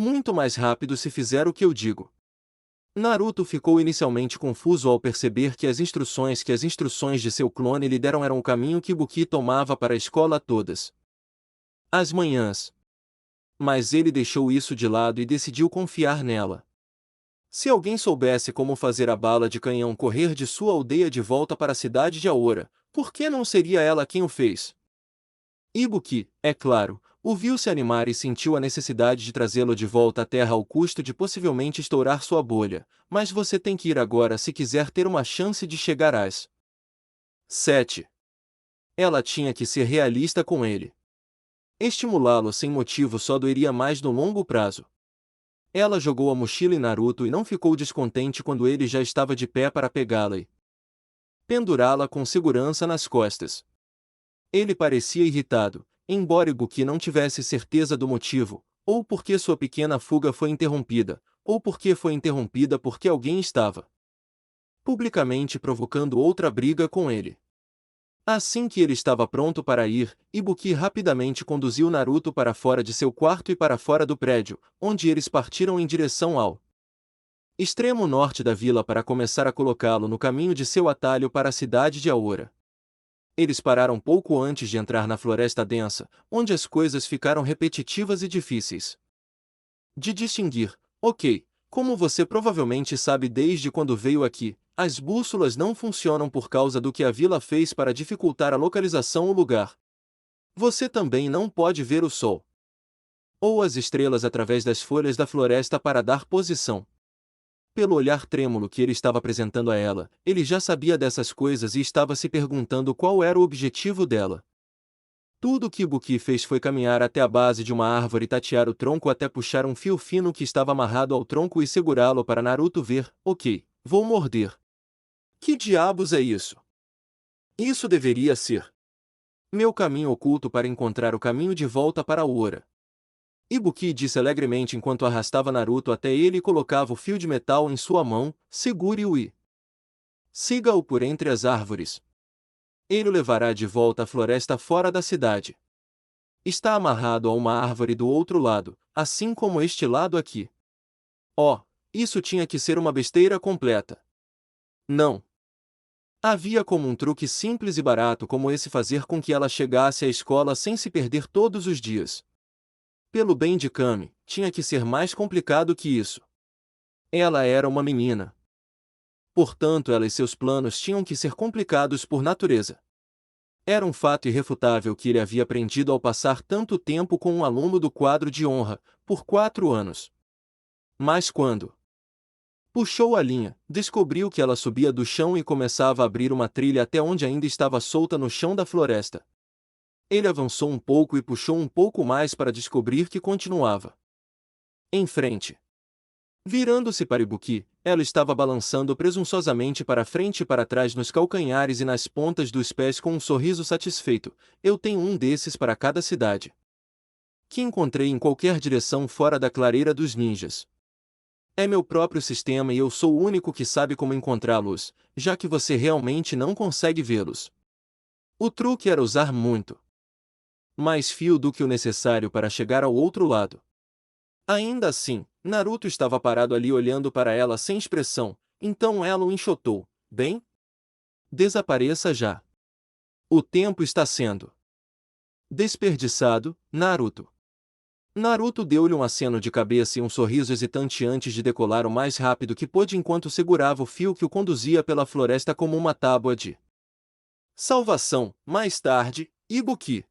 muito mais rápido se fizer o que eu digo. Naruto ficou inicialmente confuso ao perceber que as instruções de seu clone lhe deram eram o caminho que Ibuki tomava para a escola todas as manhãs. Mas ele deixou isso de lado e decidiu confiar nela. Se alguém soubesse como fazer a bala de canhão correr de sua aldeia de volta para a cidade de Aora, por que não seria ela quem o fez? Ibuki, é claro, o viu se animar e sentiu a necessidade de trazê-lo de volta à Terra ao custo de possivelmente estourar sua bolha, mas você tem que ir agora se quiser ter uma chance de chegar às 7. Ela tinha que ser realista com ele. Estimulá-lo sem motivo só doeria mais no longo prazo. Ela jogou a mochila em Naruto e não ficou descontente quando ele já estava de pé para pegá-la e pendurá-la com segurança nas costas. Ele parecia irritado, embora Ibuki não tivesse certeza do motivo, ou porque sua pequena fuga foi interrompida, ou porque foi interrompida porque alguém estava publicamente provocando outra briga com ele. Assim que ele estava pronto para ir, Ibuki rapidamente conduziu Naruto para fora de seu quarto e para fora do prédio, onde eles partiram em direção ao extremo norte da vila para começar a colocá-lo no caminho de seu atalho para a cidade de Aora. Eles pararam pouco antes de entrar na floresta densa, onde as coisas ficaram repetitivas e difíceis de distinguir. Ok, como você provavelmente sabe desde quando veio aqui, as bússolas não funcionam por causa do que a vila fez para dificultar a localização do lugar. Você também não pode ver o sol ou as estrelas através das folhas da floresta para dar posição. Pelo olhar trêmulo que ele estava apresentando a ela, ele já sabia dessas coisas e estava se perguntando qual era o objetivo dela. Tudo o que Ibuki fez foi caminhar até a base de uma árvore e tatear o tronco até puxar um fio fino que estava amarrado ao tronco e segurá-lo para Naruto ver. Ok, vou morder. Que diabos é isso? Isso deveria ser meu caminho oculto para encontrar o caminho de volta para Aora. Ibuki disse alegremente enquanto arrastava Naruto até ele e colocava o fio de metal em sua mão. Segure-o e siga-o por entre as árvores. Ele o levará de volta à floresta fora da cidade. Está amarrado a uma árvore do outro lado, assim como este lado aqui. Oh, isso tinha que ser uma besteira completa. Não. Havia como um truque simples e barato como esse fazer com que ela chegasse à escola sem se perder todos os dias. Pelo bem de Kami, tinha que ser mais complicado que isso. Ela era uma menina. Portanto, ela e seus planos tinham que ser complicados por natureza. Era um fato irrefutável que ele havia aprendido ao passar tanto tempo com um aluno do quadro de honra, por 4 anos. Mas quando puxou a linha, descobriu que ela subia do chão e começava a abrir uma trilha até onde ainda estava solta no chão da floresta. Ele avançou um pouco e puxou um pouco mais para descobrir que continuava em frente. Virando-se para Ibuki, ela estava balançando presunçosamente para frente e para trás nos calcanhares e nas pontas dos pés com um sorriso satisfeito. Eu tenho um desses para cada cidade que encontrei em qualquer direção fora da clareira dos ninjas. É meu próprio sistema e eu sou o único que sabe como encontrá-los, já que você realmente não consegue vê-los. O truque era usar muito mais fio do que o necessário para chegar ao outro lado. Ainda assim, Naruto estava parado ali olhando para ela sem expressão, então ela o enxotou. Bem? Desapareça já. O tempo está sendo desperdiçado, Naruto. Naruto deu-lhe um aceno de cabeça e um sorriso hesitante antes de decolar o mais rápido que pôde enquanto segurava o fio que o conduzia pela floresta como uma tábua de Salvação, mais tarde, Ibuki.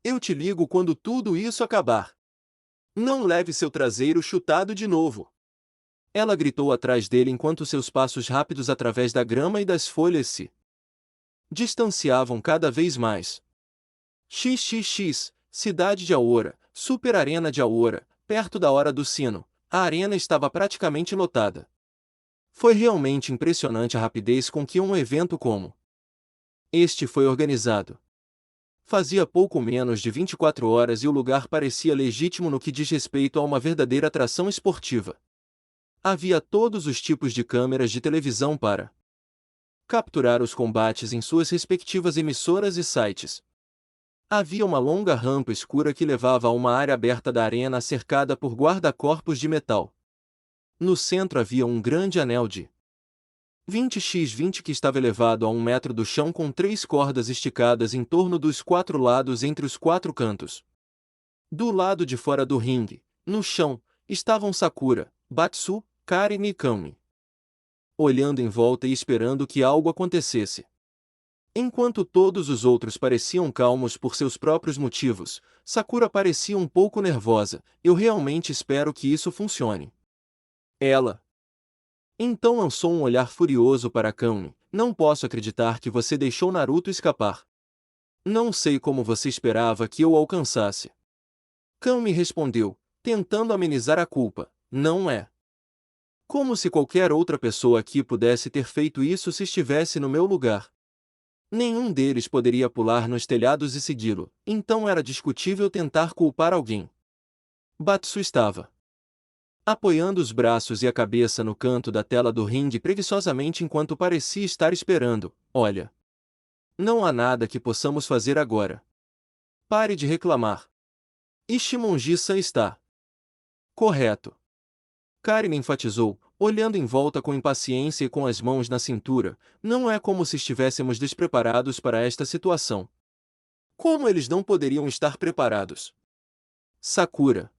Eu te ligo quando tudo isso acabar. Não leve seu traseiro chutado de novo. Ela gritou atrás dele enquanto seus passos rápidos através da grama e das folhas se distanciavam cada vez mais. XXX, cidade de Aora, Super Arena de Aora, perto da hora do sino. A arena estava praticamente lotada. Foi realmente impressionante a rapidez com que um evento como este foi organizado. Fazia pouco menos de 24 horas e o lugar parecia legítimo no que diz respeito a uma verdadeira atração esportiva. Havia todos os tipos de câmeras de televisão para capturar os combates em suas respectivas emissoras e sites. Havia uma longa rampa escura que levava a uma área aberta da arena cercada por guarda-corpos de metal. No centro havia um grande anel de 20x20 que estava elevado a 1 metro do chão com 3 cordas esticadas em torno dos 4 lados entre os 4 cantos. Do lado de fora do ringue, no chão, estavam Sakura, Batsu, Karen e Kami, olhando em volta e esperando que algo acontecesse. Enquanto todos os outros pareciam calmos por seus próprios motivos, Sakura parecia um pouco nervosa. Eu realmente espero que isso funcione. Ela então lançou um olhar furioso para Kami. Não posso acreditar que você deixou Naruto escapar. Não sei como você esperava que eu o alcançasse. Kami respondeu, tentando amenizar a culpa. Não é como se qualquer outra pessoa aqui pudesse ter feito isso se estivesse no meu lugar. Nenhum deles poderia pular nos telhados e segui-lo, então era discutível tentar culpar alguém. Batsu estava apoiando os braços e a cabeça no canto da tela do ringue preguiçosamente enquanto parecia estar esperando. Olha, não há nada que possamos fazer agora. Pare de reclamar. Ichimonji-san está correto. Karen enfatizou, olhando em volta com impaciência e com as mãos na cintura. Não é como se estivéssemos despreparados para esta situação. Como eles não poderiam estar preparados? Sakura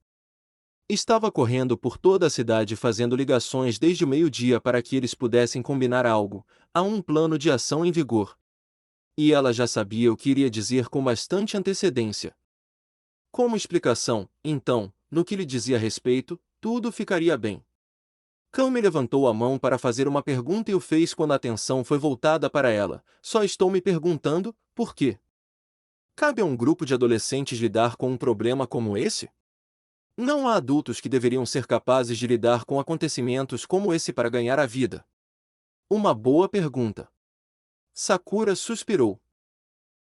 estava correndo por toda a cidade fazendo ligações desde o meio-dia para que eles pudessem combinar algo. Há um plano de ação em vigor. E ela já sabia o que iria dizer com bastante antecedência. Como explicação, então, no que lhe dizia respeito, tudo ficaria bem. Kami levantou a mão para fazer uma pergunta e o fez quando a atenção foi voltada para ela. Só estou me perguntando, por quê? Cabe a um grupo de adolescentes lidar com um problema como esse? Não há adultos que deveriam ser capazes de lidar com acontecimentos como esse para ganhar a vida. Uma boa pergunta. Sakura suspirou.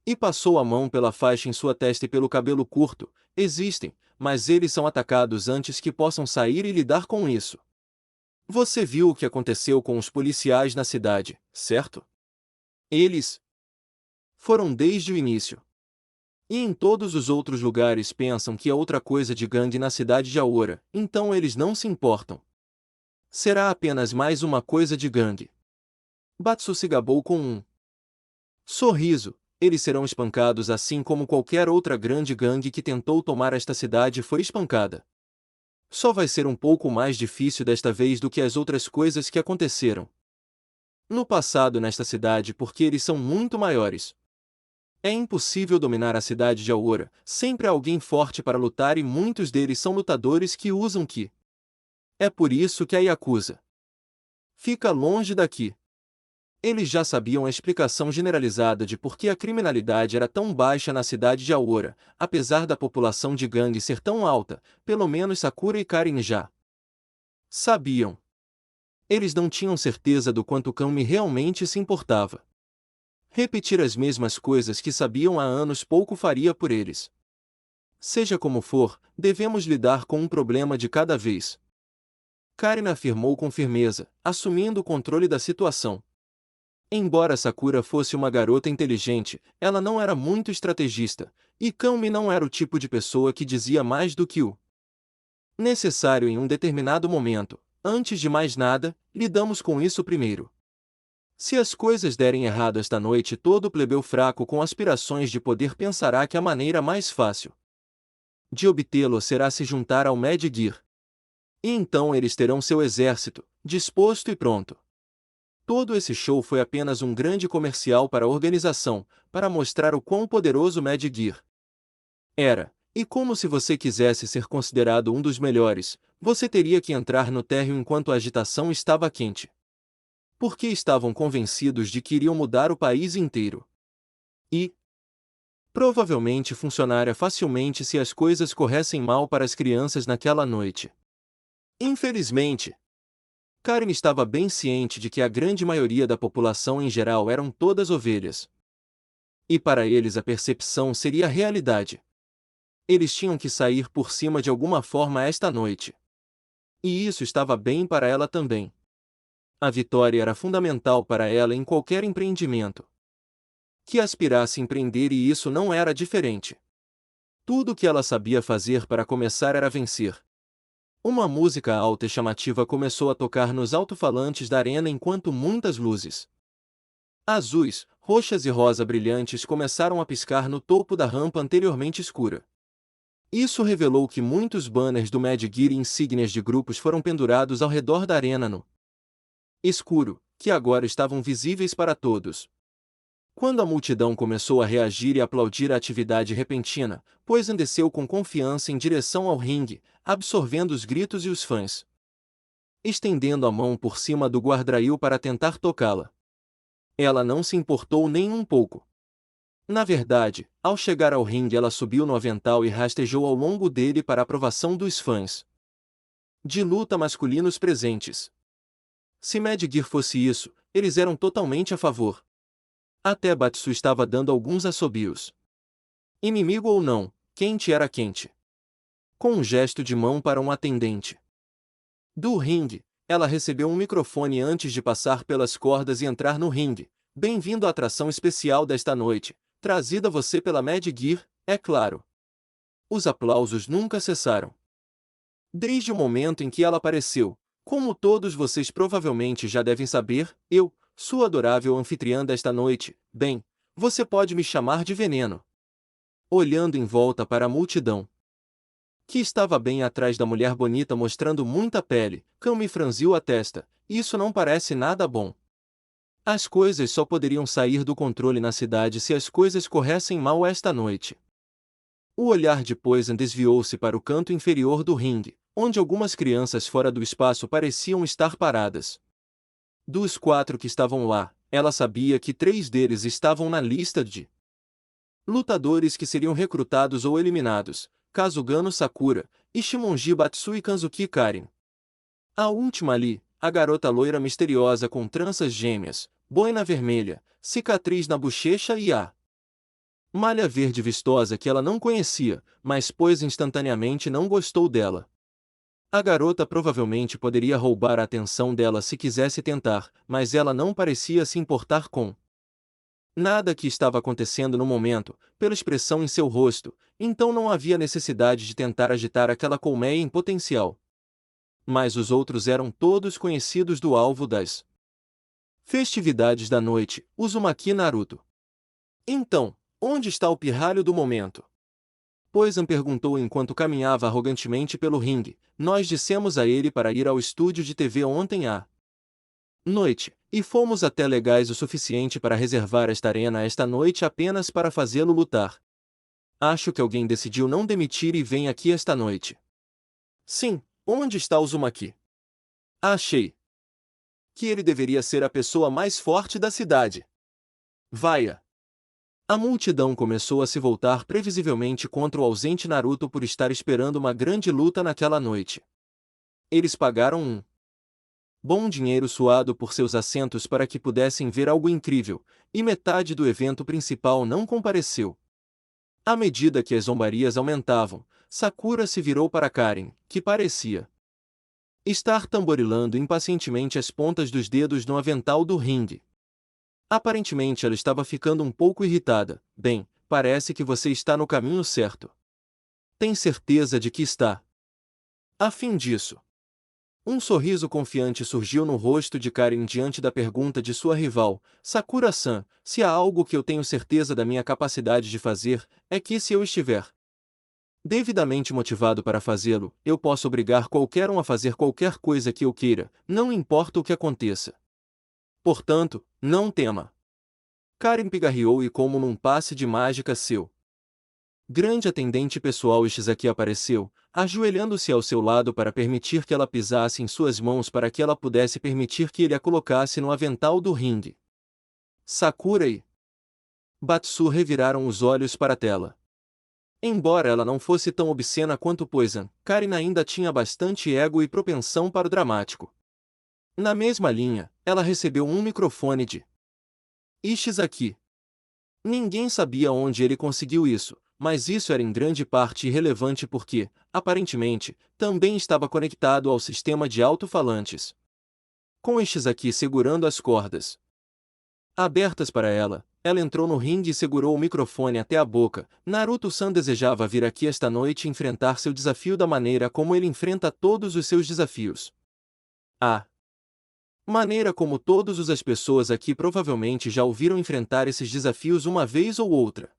E passou a mão pela faixa em sua testa e pelo cabelo curto. Existem, mas eles são atacados antes que possam sair e lidar com isso. Você viu o que aconteceu com os policiais na cidade, certo? Eles foram desde o início. E em todos os outros lugares pensam que é outra coisa de gangue na cidade de Aora, então eles não se importam. Será apenas mais uma coisa de gangue. Batsu se gabou com um sorriso. Eles serão espancados assim como qualquer outra grande gangue que tentou tomar esta cidade foi espancada. Só vai ser um pouco mais difícil desta vez do que as outras coisas que aconteceram no passado nesta cidade porque eles são muito maiores. É impossível dominar a cidade de Aora, sempre há alguém forte para lutar e muitos deles são lutadores que usam Ki. É por isso que a Yakuza fica longe daqui. Eles já sabiam a explicação generalizada de por que a criminalidade era tão baixa na cidade de Aora, apesar da população de gangue ser tão alta, pelo menos Sakura e Karen já sabiam. Eles não tinham certeza do quanto Kami realmente se importava. Repetir as mesmas coisas que sabiam há anos pouco faria por eles. Seja como for, devemos lidar com um problema de cada vez. Karen afirmou com firmeza, assumindo o controle da situação. Embora Sakura fosse uma garota inteligente, ela não era muito estrategista, e Kami não era o tipo de pessoa que dizia mais do que o necessário em um determinado momento. Antes de mais nada, lidamos com isso primeiro. Se as coisas derem errado esta noite, todo plebeu fraco com aspirações de poder pensará que a maneira mais fácil de obtê-lo será se juntar ao Mad Gear. E então eles terão seu exército, disposto e pronto. Todo esse show foi apenas um grande comercial para a organização, para mostrar o quão poderoso Mad Gear era. E como se você quisesse ser considerado um dos melhores, você teria que entrar no térreo enquanto a agitação estava quente. Porque estavam convencidos de que iriam mudar o país inteiro. E provavelmente funcionaria facilmente se as coisas corressem mal para as crianças naquela noite. Infelizmente, Karen estava bem ciente de que a grande maioria da população em geral eram todas ovelhas. E para eles a percepção seria a realidade. Eles tinham que sair por cima de alguma forma esta noite. E isso estava bem para ela também. A vitória era fundamental para ela em qualquer empreendimento que aspirasse a empreender, e isso não era diferente. Tudo o que ela sabia fazer para começar era vencer. Uma música alta e chamativa começou a tocar nos alto-falantes da arena enquanto muitas luzes azuis, roxas e rosa brilhantes começaram a piscar no topo da rampa anteriormente escura. Isso revelou que muitos banners do Mad Gear e insígnias de grupos foram pendurados ao redor da arena no escuro, que agora estavam visíveis para todos. Quando a multidão começou a reagir e aplaudir a atividade repentina, Poison desceu com confiança em direção ao ringue, absorvendo os gritos e os fãs, estendendo a mão por cima do guardrail para tentar tocá-la. Ela não se importou nem um pouco. Na verdade, ao chegar ao ringue ela subiu no avental e rastejou ao longo dele para a aprovação dos fãs de luta masculinos presentes. Se Mad Gear fosse isso, eles eram totalmente a favor. Até Batsu estava dando alguns assobios. Inimigo ou não, quente era quente. Com um gesto de mão para um atendente do ringue, ela recebeu um microfone antes de passar pelas cordas e entrar no ringue. Bem-vindo à atração especial desta noite, trazida a você pela Mad Gear, é claro. Os aplausos nunca cessaram. Desde o momento em que ela apareceu, como todos vocês provavelmente já devem saber, eu, sua adorável anfitriã desta noite, bem, você pode me chamar de Veneno. Olhando em volta para a multidão, que estava bem atrás da mulher bonita mostrando muita pele, Kami franziu a testa. Isso não parece nada bom. As coisas só poderiam sair do controle na cidade se as coisas corressem mal esta noite. O olhar de Poison desviou-se para o canto inferior do ringue, onde algumas crianças fora do espaço pareciam estar paradas. Dos 4 que estavam lá, ela sabia que 3 deles estavam na lista de lutadores que seriam recrutados ou eliminados: Kazugano Sakura, Ishimonji Batsu e Kanzuki Karin. A última ali, a garota loira misteriosa com tranças gêmeas, boina vermelha, cicatriz na bochecha e a malha verde vistosa que ela não conhecia, mas pois instantaneamente não gostou dela. A garota provavelmente poderia roubar a atenção dela se quisesse tentar, mas ela não parecia se importar com nada que estava acontecendo no momento, pela expressão em seu rosto, então não havia necessidade de tentar agitar aquela colmeia em potencial. Mas os outros eram todos conhecidos do alvo das festividades da noite, Uzumaki Naruto. Então, onde está o pirralho do momento? Poison perguntou enquanto caminhava arrogantemente pelo ringue. Nós dissemos a ele para ir ao estúdio de TV ontem à noite, e fomos até legais o suficiente para reservar esta arena esta noite apenas para fazê-lo lutar. Acho que alguém decidiu não demitir e vem aqui esta noite. Sim, onde está Uzumaki? Achei que ele deveria ser a pessoa mais forte da cidade. Vaia! A multidão começou a se voltar previsivelmente contra o ausente Naruto por estar esperando uma grande luta naquela noite. Eles pagaram um bom dinheiro suado por seus assentos para que pudessem ver algo incrível, e metade do evento principal não compareceu. À medida que as zombarias aumentavam, Sakura se virou para Karen, que parecia estar tamborilando impacientemente as pontas dos dedos no avental do ringue. Aparentemente ela estava ficando um pouco irritada. Bem, parece que você está no caminho certo. Tem certeza de que está a fim disso? Um sorriso confiante surgiu no rosto de Karen diante da pergunta de sua rival. Sakura-san, se há algo que eu tenho certeza da minha capacidade de fazer, é que se eu estiver devidamente motivado para fazê-lo, eu posso obrigar qualquer um a fazer qualquer coisa que eu queira, não importa o que aconteça. Portanto, não tema. Karin pigarreou e como num passe de mágica seu grande atendente pessoal Ishizaki apareceu, ajoelhando-se ao seu lado para permitir que ela pisasse em suas mãos para que ela pudesse permitir que ele a colocasse no avental do ringue. Sakura e Batsu reviraram os olhos para a tela. Embora ela não fosse tão obscena quanto Poison, Karin ainda tinha bastante ego e propensão para o dramático. Na mesma linha, ela recebeu um microfone de Ishizaki. Ninguém sabia onde ele conseguiu isso, mas isso era em grande parte irrelevante porque, aparentemente, também estava conectado ao sistema de alto-falantes. Com Ishizaki segurando as cordas abertas para ela, ela entrou no ringue e segurou o microfone até a boca. Naruto-san desejava vir aqui esta noite e enfrentar seu desafio da maneira como ele enfrenta todos os seus desafios. A maneira como todas as pessoas aqui provavelmente já ouviram enfrentar esses desafios uma vez ou outra.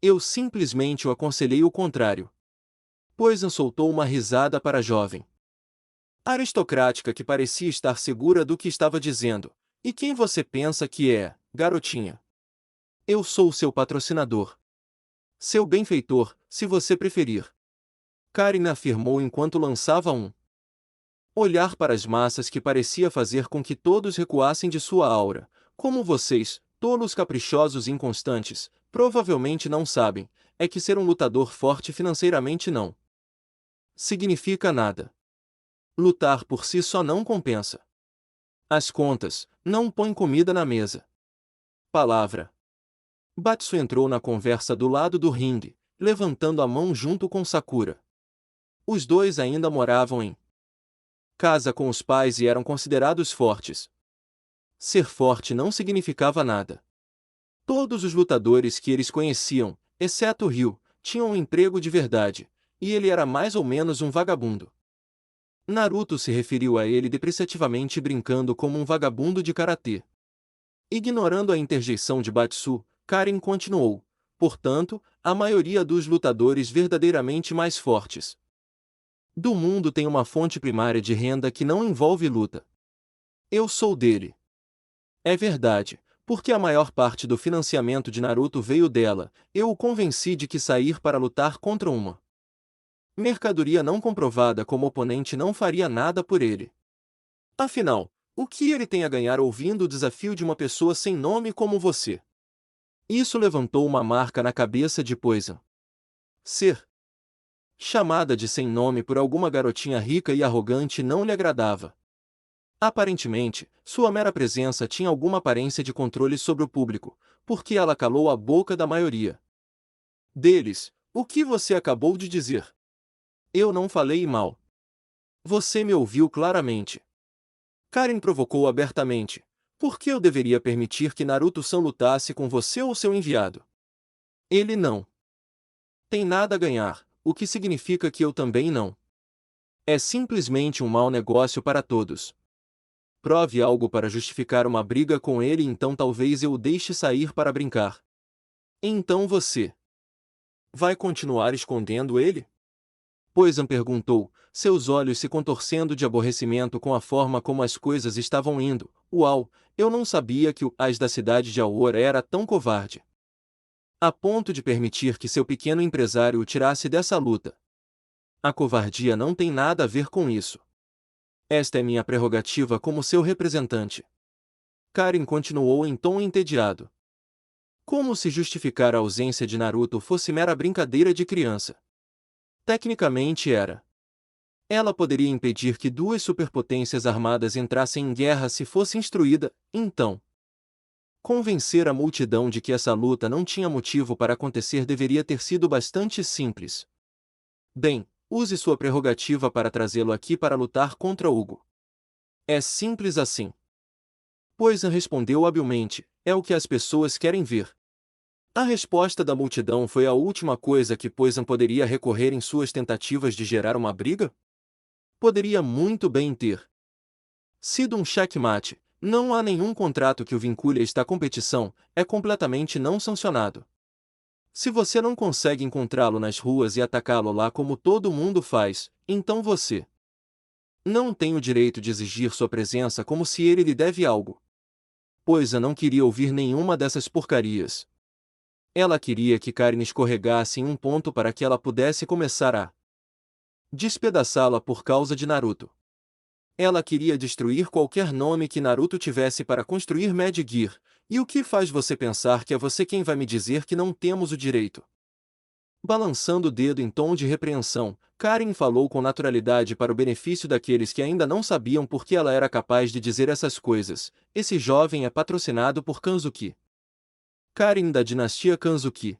Eu simplesmente o aconselhei o contrário. Poison soltou uma risada para a jovem aristocrática que parecia estar segura do que estava dizendo. E quem você pensa que é, garotinha? Eu sou seu patrocinador. Seu benfeitor, se você preferir. Karin afirmou enquanto lançava um olhar para as massas que parecia fazer com que todos recuassem de sua aura. Como vocês, tolos caprichosos e inconstantes, provavelmente não sabem, é que ser um lutador forte financeiramente não significa nada. Lutar por si só não compensa. As contas não põem comida na mesa. Palavra. Batsu entrou na conversa do lado do ringue, levantando a mão junto com Sakura. Os dois ainda moravam em casa com os pais e eram considerados fortes. Ser forte não significava nada. Todos os lutadores que eles conheciam, exceto Ryu, tinham um emprego de verdade, e ele era mais ou menos um vagabundo. Naruto se referiu a ele depreciativamente brincando como um vagabundo de karatê. Ignorando a interjeição de Batsu, Karin continuou. Portanto, a maioria dos lutadores verdadeiramente mais fortes do mundo tem uma fonte primária de renda que não envolve luta. Eu sou dele. É verdade, porque a maior parte do financiamento de Naruto veio dela. Eu o convenci de que sair para lutar contra uma mercadoria não comprovada como oponente não faria nada por ele. Afinal, o que ele tem a ganhar ouvindo o desafio de uma pessoa sem nome como você? Isso levantou uma marca na cabeça de Poison. Ser chamada de sem nome por alguma garotinha rica e arrogante não lhe agradava. Aparentemente, sua mera presença tinha alguma aparência de controle sobre o público, porque ela calou a boca da maioria deles. O que você acabou de dizer? Eu não falei mal. Você me ouviu claramente. Karin provocou abertamente. Por que eu deveria permitir que Naruto-san lutasse com você ou seu enviado? Ele não tem nada a ganhar, o que significa que eu também não. É simplesmente um mau negócio para todos. Prove algo para justificar uma briga com ele, então talvez eu o deixe sair para brincar. Então você vai continuar escondendo ele? Poison perguntou, seus olhos se contorcendo de aborrecimento com a forma como as coisas estavam indo. Uau, eu não sabia que o As da cidade de Aora era tão covarde. A ponto de permitir que seu pequeno empresário o tirasse dessa luta. A covardia não tem nada a ver com isso. Esta é minha prerrogativa como seu representante. Karin continuou em tom entediado. Como se justificar a ausência de Naruto fosse mera brincadeira de criança. Tecnicamente era. Ela poderia impedir que duas superpotências armadas entrassem em guerra se fosse instruída, então. Convencer a multidão de que essa luta não tinha motivo para acontecer deveria ter sido bastante simples. Bem, use sua prerrogativa para trazê-lo aqui para lutar contra Hugo. É simples assim. Poison respondeu habilmente, é o que as pessoas querem ver. A resposta da multidão foi a última coisa que Poison poderia recorrer em suas tentativas de gerar uma briga? Poderia muito bem ter sido um checkmate. Não há nenhum contrato que o vincule a esta competição, é completamente não sancionado. Se você não consegue encontrá-lo nas ruas e atacá-lo lá como todo mundo faz, então você não tem o direito de exigir sua presença como se ele lhe deve algo. Pois não queria ouvir nenhuma dessas porcarias. Ela queria que Karin escorregasse em um ponto para que ela pudesse começar a despedaçá-la por causa de Naruto. Ela queria destruir qualquer nome que Naruto tivesse para construir Mad Gear, e o que faz você pensar que é você quem vai me dizer que não temos o direito? Balançando o dedo em tom de repreensão, Karin falou com naturalidade para o benefício daqueles que ainda não sabiam por que ela era capaz de dizer essas coisas. Esse jovem é patrocinado por Kanzuki. Karin da dinastia Kanzuki.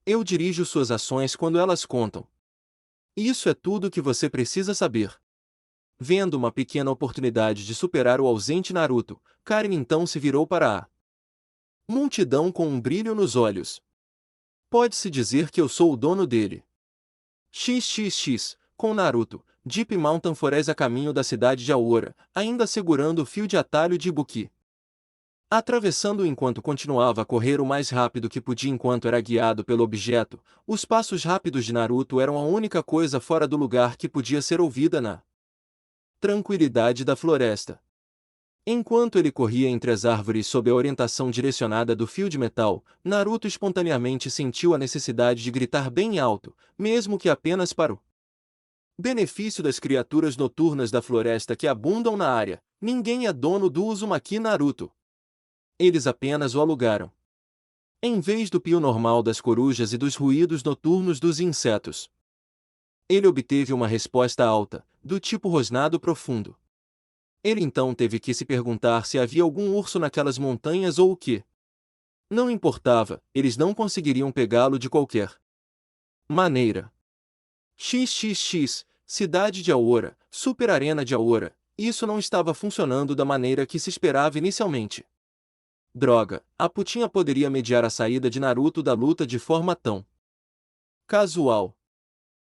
Eu dirijo suas ações quando elas contam. Isso é tudo o que você precisa saber. Vendo uma pequena oportunidade de superar o ausente Naruto, Karin então se virou para a multidão com um brilho nos olhos. Pode-se dizer que eu sou o dono dele. XXX, com Naruto, Deep Mountain Forest a caminho da cidade de Aora, ainda segurando o fio de atalho de Ibuki. Atravessando enquanto continuava a correr o mais rápido que podia enquanto era guiado pelo objeto, os passos rápidos de Naruto eram a única coisa fora do lugar que podia ser ouvida na tranquilidade da floresta. Enquanto ele corria entre as árvores sob a orientação direcionada do fio de metal, Naruto espontaneamente sentiu a necessidade de gritar bem alto, mesmo que apenas para o benefício das criaturas noturnas da floresta que abundam na área. Ninguém é dono do Uzumaki Naruto. Eles apenas o alugaram. Em vez do pio normal das corujas e dos ruídos noturnos dos insetos. Ele obteve uma resposta alta, do tipo rosnado profundo. Ele então teve que se perguntar se havia algum urso naquelas montanhas ou o que. Não importava, eles não conseguiriam pegá-lo de qualquer maneira. XXX, cidade de Aora, Super Arena de Aora, isso não estava funcionando da maneira que se esperava inicialmente. Droga, a putinha poderia mediar a saída de Naruto da luta de forma tão casual.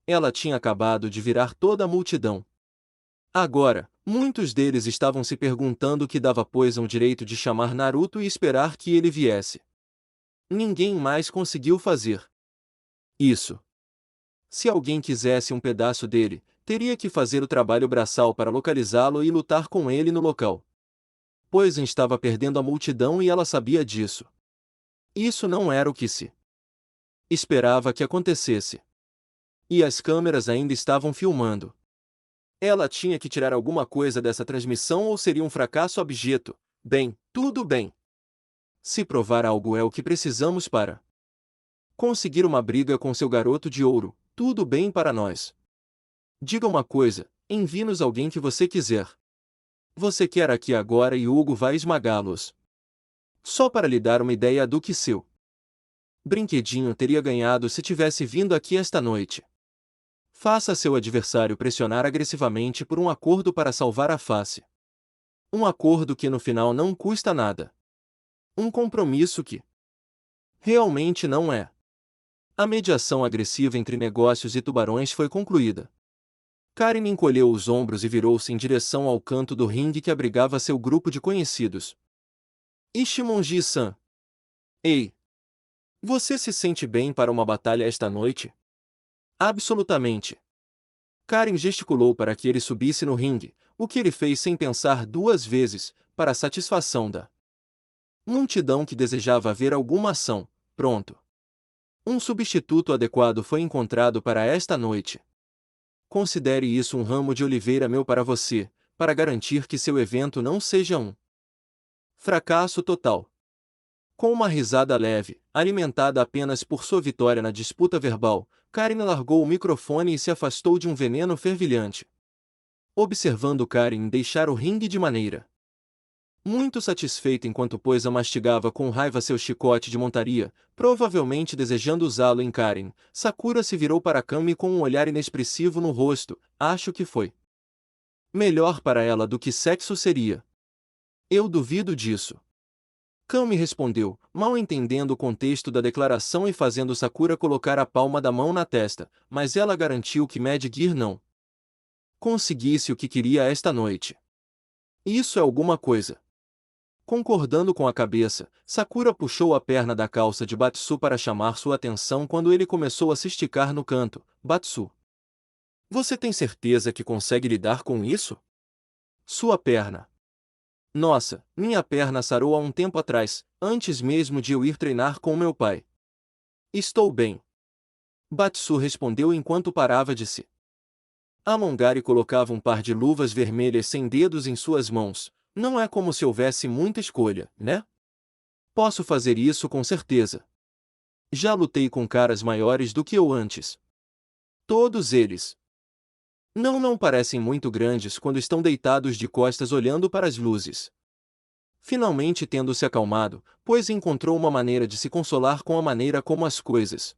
Ela tinha acabado de virar toda a multidão. Agora, muitos deles estavam se perguntando o que dava pois o direito de chamar Naruto e esperar que ele viesse. Ninguém mais conseguiu fazer isso. Se alguém quisesse um pedaço dele, teria que fazer o trabalho braçal para localizá-lo e lutar com ele no local. Pois estava perdendo a multidão e ela sabia disso. Isso não era o que se esperava que acontecesse. E as câmeras ainda estavam filmando. Ela tinha que tirar alguma coisa dessa transmissão ou seria um fracasso abjeto. Bem, tudo bem. Se provar algo é o que precisamos para conseguir uma briga com seu garoto de ouro, tudo bem para nós. Diga uma coisa, envie-nos alguém que você quiser. Você quer aqui agora e Hugo vai esmagá-los. Só para lhe dar uma ideia do que seu brinquedinho teria ganhado se tivesse vindo aqui esta noite. Faça seu adversário pressionar agressivamente por um acordo para salvar a face. Um acordo que no final não custa nada. Um compromisso que realmente não é. A mediação agressiva entre negócios e tubarões foi concluída. Karin encolheu os ombros e virou-se em direção ao canto do ringue que abrigava seu grupo de conhecidos. Ichimonji-san. Ei! Você se sente bem para uma batalha esta noite? Absolutamente. Karin gesticulou para que ele subisse no ringue, o que ele fez sem pensar duas vezes, para a satisfação da multidão que desejava ver alguma ação. Pronto. Um substituto adequado foi encontrado para esta noite. Considere isso um ramo de oliveira meu para você, para garantir que seu evento não seja um fracasso total. Com uma risada leve, alimentada apenas por sua vitória na disputa verbal, Karin largou o microfone e se afastou de um veneno fervilhante. Observando Karin deixar o ringue de maneira muito satisfeita enquanto Poisa mastigava com raiva seu chicote de montaria, provavelmente desejando usá-lo em Karin, Sakura se virou para Kami com um olhar inexpressivo no rosto. Acho que foi melhor para ela do que sexo seria. Eu duvido disso. Kami respondeu, mal entendendo o contexto da declaração e fazendo Sakura colocar a palma da mão na testa, mas ela garantiu que Mad Gear não conseguisse o que queria esta noite. Isso é alguma coisa. Concordando com a cabeça, Sakura puxou a perna da calça de Batsu para chamar sua atenção quando ele começou a se esticar no canto. Batsu. Você tem certeza que consegue lidar com isso? Sua perna Nossa, minha perna sarou há um tempo atrás, antes mesmo de eu ir treinar com meu pai. Estou bem. Batsu respondeu enquanto parava de se alongar e colocava um par de luvas vermelhas sem dedos em suas mãos. Não é como se houvesse muita escolha, né? Posso fazer isso com certeza. Já lutei com caras maiores do que eu antes. Todos eles não parecem muito grandes quando estão deitados de costas olhando para as luzes. Finalmente tendo se acalmado, pois encontrou uma maneira de se consolar com a maneira como as coisas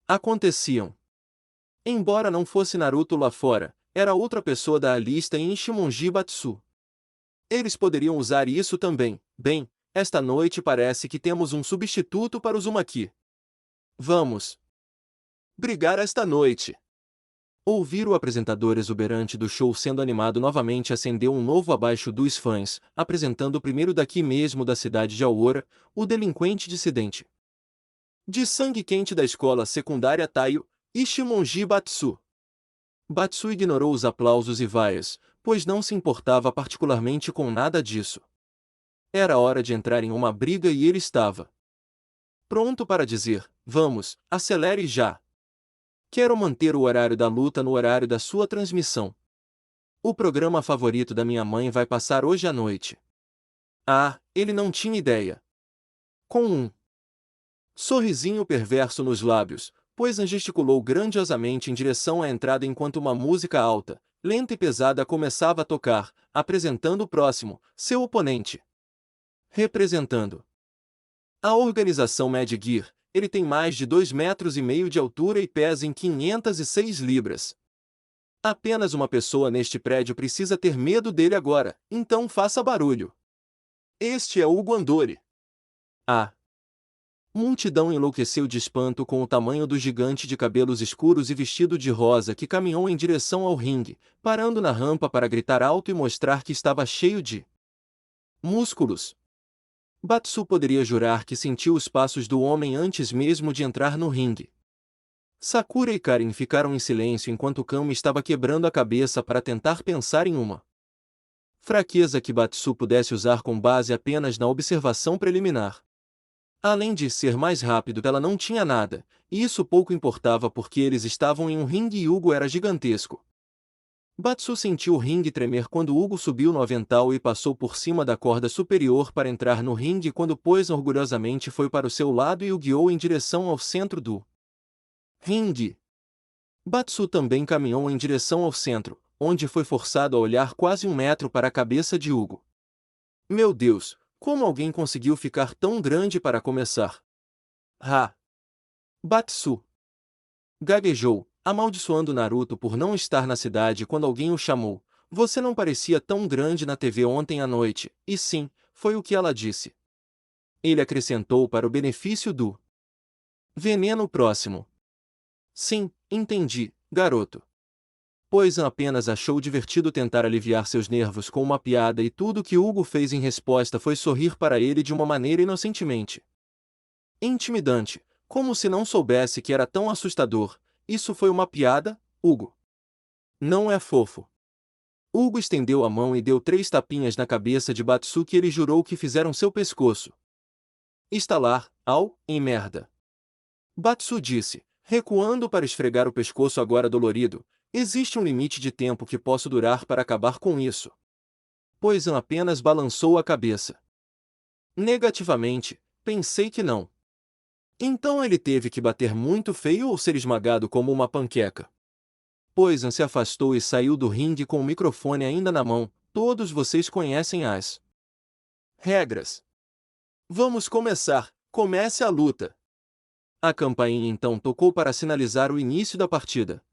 aconteciam. Embora não fosse Naruto lá fora, era outra pessoa da lista em Ichimonji Batsu. Eles poderiam usar isso também. Bem, esta noite parece que temos um substituto para o Uzumaki. Vamos brigar esta noite. Ouvir o apresentador exuberante do show sendo animado novamente acendeu um novo abaixo dos fãs, apresentando o primeiro daqui mesmo da cidade de Aora, o delinquente dissidente de sangue quente da escola secundária Taiyo, Ichimonji Batsu. Batsu ignorou os aplausos e vaias, pois não se importava particularmente com nada disso. Era hora de entrar em uma briga e ele estava pronto para dizer: vamos, acelere já. Quero manter o horário da luta no horário da sua transmissão. O programa favorito da minha mãe vai passar hoje à noite. Ah, ele não tinha ideia. Com um sorrisinho perverso nos lábios, pois gesticulou grandiosamente em direção à entrada enquanto uma música alta, lenta e pesada começava a tocar, apresentando o próximo, seu oponente. Representando a organização Mad Gear, ele tem mais de 2,5 metros de altura e pesa em 506 libras. Apenas uma pessoa neste prédio precisa ter medo dele agora, então faça barulho. Este é Hugo Andori. A multidão enlouqueceu de espanto com o tamanho do gigante de cabelos escuros e vestido de rosa que caminhou em direção ao ringue, parando na rampa para gritar alto e mostrar que estava cheio de músculos. Batsu poderia jurar que sentiu os passos do homem antes mesmo de entrar no ringue. Sakura e Karin ficaram em silêncio enquanto Kami estava quebrando a cabeça para tentar pensar em uma fraqueza que Batsu pudesse usar com base apenas na observação preliminar. Além de ser mais rápido, ela não tinha nada, e isso pouco importava porque eles estavam em um ringue e Hugo era gigantesco. Batsu sentiu o ringue tremer quando Hugo subiu no avental e passou por cima da corda superior para entrar no ringue quando pôs orgulhosamente foi para o seu lado e o guiou em direção ao centro do ringue. Batsu também caminhou em direção ao centro, onde foi forçado a olhar quase 1 metro para a cabeça de Hugo. Meu Deus, como alguém conseguiu ficar tão grande para começar? Ha! Batsu gaguejou, amaldiçoando Naruto por não estar na cidade quando alguém o chamou. Você não parecia tão grande na TV ontem à noite, e sim, foi o que ela disse. Ele acrescentou para o benefício do veneno próximo. Sim, entendi, garoto. Pois apenas achou divertido tentar aliviar seus nervos com uma piada e tudo que Hugo fez em resposta foi sorrir para ele de uma maneira inocentemente intimidante, como se não soubesse que era tão assustador. Isso foi uma piada, Hugo? Não é fofo. Hugo estendeu a mão e deu 3 tapinhas na cabeça de Batsu que ele jurou que fizeram seu pescoço estalar, em merda. Batsu disse, recuando para esfregar o pescoço agora dolorido. Existe um limite de tempo que posso durar para acabar com isso. Pois apenas balançou a cabeça. Negativamente, pensei que não. Então ele teve que bater muito feio ou ser esmagado como uma panqueca. Poisan se afastou e saiu do ringue com o microfone ainda na mão. Todos vocês conhecem as regras. Vamos começar, comece a luta. A campainha então tocou para sinalizar o início da partida.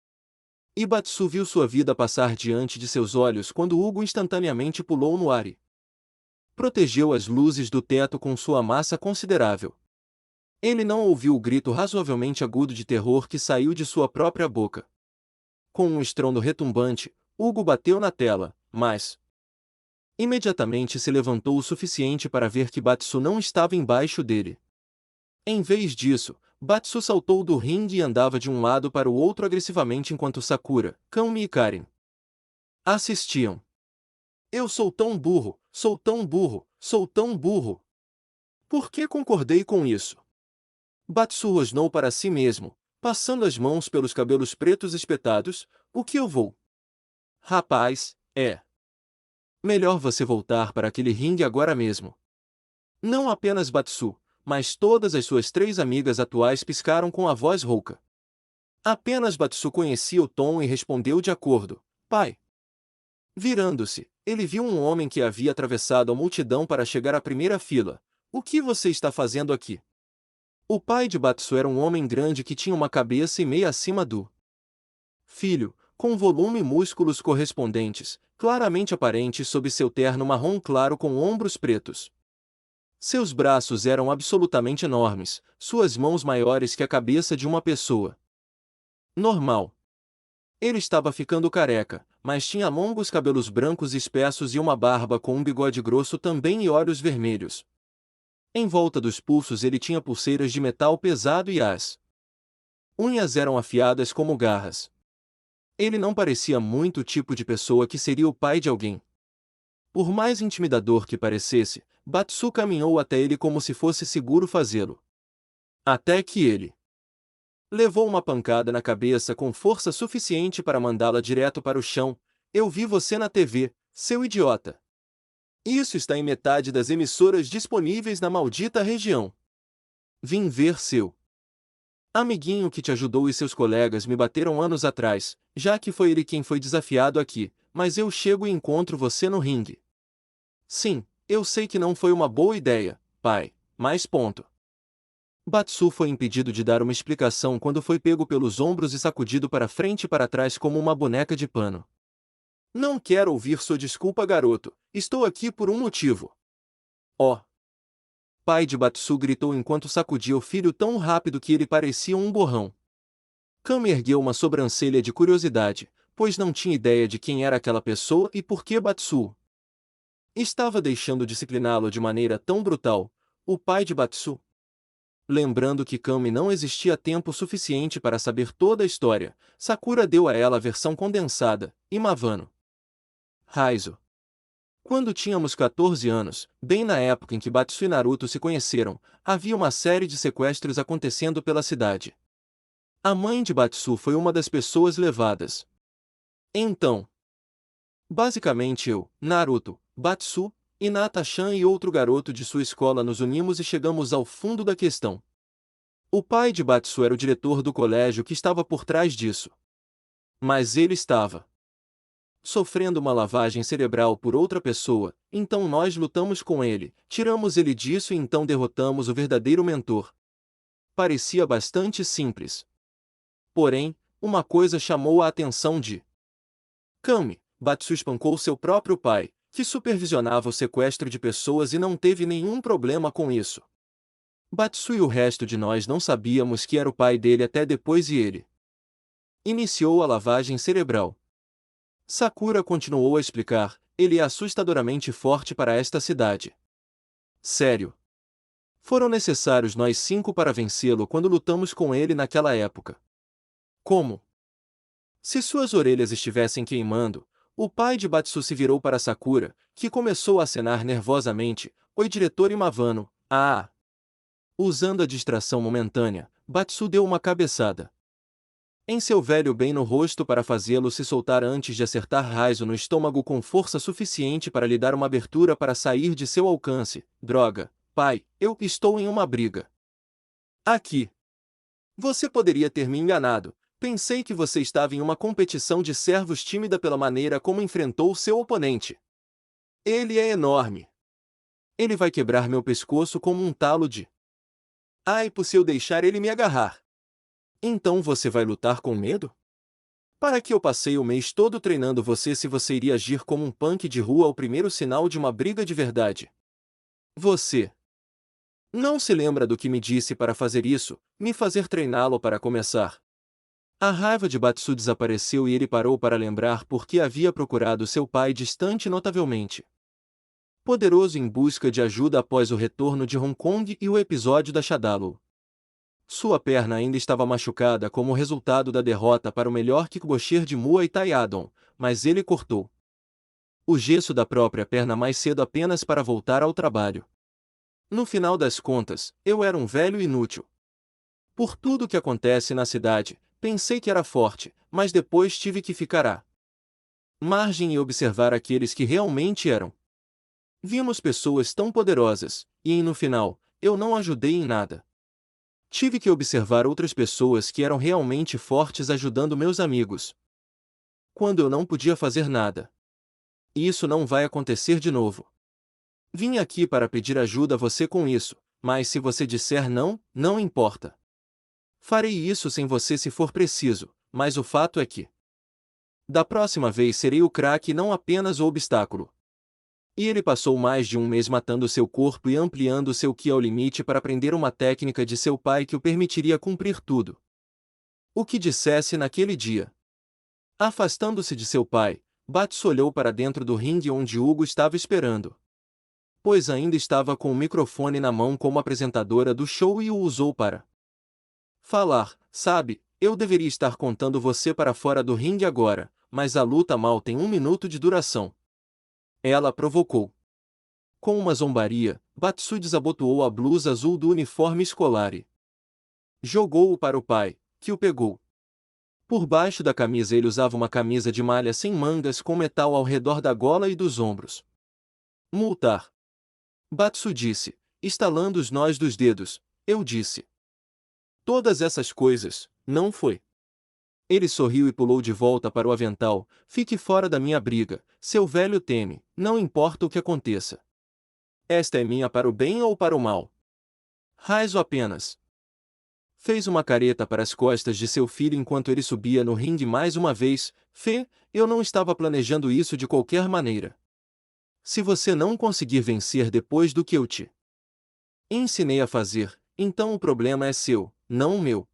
E Batsu viu sua vida passar diante de seus olhos quando Hugo instantaneamente pulou no ar e protegeu as luzes do teto com sua massa considerável. Ele não ouviu o grito razoavelmente agudo de terror que saiu de sua própria boca. Com um estrondo retumbante, Hugo bateu na tela, mas imediatamente se levantou o suficiente para ver que Batsu não estava embaixo dele. Em vez disso, Batsu saltou do ringue e andava de um lado para o outro agressivamente enquanto Sakura, Kami e Karin assistiam. Eu sou tão burro, Sou tão burro, sou tão burro. Por que concordei com isso? Batsu rosnou para si mesmo, passando as mãos pelos cabelos pretos espetados. O que eu vou? Rapaz, é melhor você voltar para aquele ringue agora mesmo. Não apenas Batsu, mas todas as suas 3 amigas atuais piscaram com a voz rouca. Apenas Batsu conhecia o tom e respondeu de acordo. Pai. Virando-se, ele viu um homem que havia atravessado a multidão para chegar à primeira fila. O que você está fazendo aqui? O pai de Batsu era um homem grande que tinha uma cabeça e meia acima do filho, com volume e músculos correspondentes, claramente aparentes sob seu terno marrom claro com ombros pretos. Seus braços eram absolutamente enormes, suas mãos maiores que a cabeça de uma pessoa normal. Ele estava ficando careca, mas tinha longos cabelos brancos espessos e uma barba com um bigode grosso também e olhos vermelhos. Em volta dos pulsos ele tinha pulseiras de metal pesado e as unhas eram afiadas como garras. Ele não parecia muito o tipo de pessoa que seria o pai de alguém. Por mais intimidador que parecesse, Batsu caminhou até ele como se fosse seguro fazê-lo. Até que ele levou uma pancada na cabeça com força suficiente para mandá-la direto para o chão. Eu vi você na TV, seu idiota. Isso está em metade das emissoras disponíveis na maldita região. Vim ver seu amiguinho que te ajudou e seus colegas me bateram anos atrás, já que foi ele quem foi desafiado aqui, mas eu chego e encontro você no ringue. Sim, eu sei que não foi uma boa ideia, pai, mas ponto. Batsu foi impedido de dar uma explicação quando foi pego pelos ombros e sacudido para frente e para trás como uma boneca de pano. Não quero ouvir sua desculpa, garoto. Estou aqui por um motivo. Oh! Pai de Batsu gritou enquanto sacudia o filho tão rápido que ele parecia um borrão. Kami ergueu uma sobrancelha de curiosidade, pois não tinha ideia de quem era aquela pessoa e por que Batsu estava deixando discipliná-lo de maneira tão brutal. O pai de Batsu. Lembrando que Kami não existia tempo suficiente para saber toda a história, Sakura deu a ela a versão condensada, e Mavano. Raizo. Quando tínhamos 14 anos, bem na época em que Batsu e Naruto se conheceram, havia uma série de sequestros acontecendo pela cidade. A mãe de Batsu foi uma das pessoas levadas. Então, basicamente eu, Naruto, Batsu, Hinata-chan e outro garoto de sua escola nos unimos e chegamos ao fundo da questão. O pai de Batsu era o diretor do colégio que estava por trás disso. Mas ele estava sofrendo uma lavagem cerebral por outra pessoa, então nós lutamos com ele, tiramos ele disso e então derrotamos o verdadeiro mentor. Parecia bastante simples. Porém, uma coisa chamou a atenção de Kami. Batsu espancou seu próprio pai, que supervisionava o sequestro de pessoas e não teve nenhum problema com isso. Batsu e o resto de nós não sabíamos que era o pai dele até depois e ele iniciou a lavagem cerebral. Sakura continuou a explicar, ele é assustadoramente forte para esta cidade. Sério. Foram necessários nós 5 para vencê-lo quando lutamos com ele naquela época. Como? Se suas orelhas estivessem queimando, o pai de Batsu se virou para Sakura, que começou a acenar nervosamente. Oi, diretor Imavano. Ah! Usando a distração momentânea, Batsu deu uma cabeçada em seu velho bem no rosto para fazê-lo se soltar antes de acertar Raizo no estômago com força suficiente para lhe dar uma abertura para sair de seu alcance. Droga, pai, eu estou em uma briga. Aqui. Você poderia ter me enganado. Pensei que você estava em uma competição de servos tímida pela maneira como enfrentou seu oponente. Ele é enorme. Ele vai quebrar meu pescoço como um talo de aipo se eu deixar ele me agarrar. Então você vai lutar com medo? Para que eu passei o mês todo treinando você se você iria agir como um punk de rua ao primeiro sinal de uma briga de verdade? Você não se lembra do que me disse para fazer isso, me fazer treiná-lo para começar. A raiva de Batsu desapareceu e ele parou para lembrar por que havia procurado seu pai distante notavelmente. Poderoso em busca de ajuda após o retorno de Hong Kong e o episódio da Shadaloo. Sua perna ainda estava machucada como resultado da derrota para o melhor kickboxer de Muay Thai Adon, mas ele cortou o gesso da própria perna mais cedo apenas para voltar ao trabalho. No final das contas, eu era um velho inútil. Por tudo que acontece na cidade, pensei que era forte, mas depois tive que ficar à margem e observar aqueles que realmente eram. Vimos pessoas tão poderosas, e no final, eu não ajudei em nada. Tive que observar outras pessoas que eram realmente fortes ajudando meus amigos, quando eu não podia fazer nada. E isso não vai acontecer de novo. Vim aqui para pedir ajuda a você com isso, mas se você disser não, não importa. Farei isso sem você se for preciso, mas o fato é que da próxima vez serei o craque e não apenas o obstáculo. E ele passou mais de um mês matando seu corpo e ampliando seu ki ao limite para aprender uma técnica de seu pai que o permitiria cumprir tudo o que dissesse naquele dia. Afastando-se de seu pai, Batsu olhou para dentro do ringue onde Hugo estava esperando, pois ainda estava com o microfone na mão como apresentadora do show e o usou para falar. Sabe, eu deveria estar contando você para fora do ringue agora, mas a luta mal tem 1 minuto de duração. Ela provocou. Com uma zombaria, Batsu desabotoou a blusa azul do uniforme escolar e jogou-o para o pai, que o pegou. Por baixo da camisa ele usava uma camisa de malha sem mangas com metal ao redor da gola e dos ombros. Multar. Batsu disse, estalando os nós dos dedos. Eu disse. Todas essas coisas, não foi. Ele sorriu e pulou de volta para o avental. Fique fora da minha briga, seu velho teme, não importa o que aconteça. Esta é minha para o bem ou para o mal. Raizo apenas. Fez uma careta para as costas de seu filho enquanto ele subia no ringue mais uma vez. Fê, eu não estava planejando isso de qualquer maneira. Se você não conseguir vencer depois do que eu te ensinei a fazer, então o problema é seu, não o meu.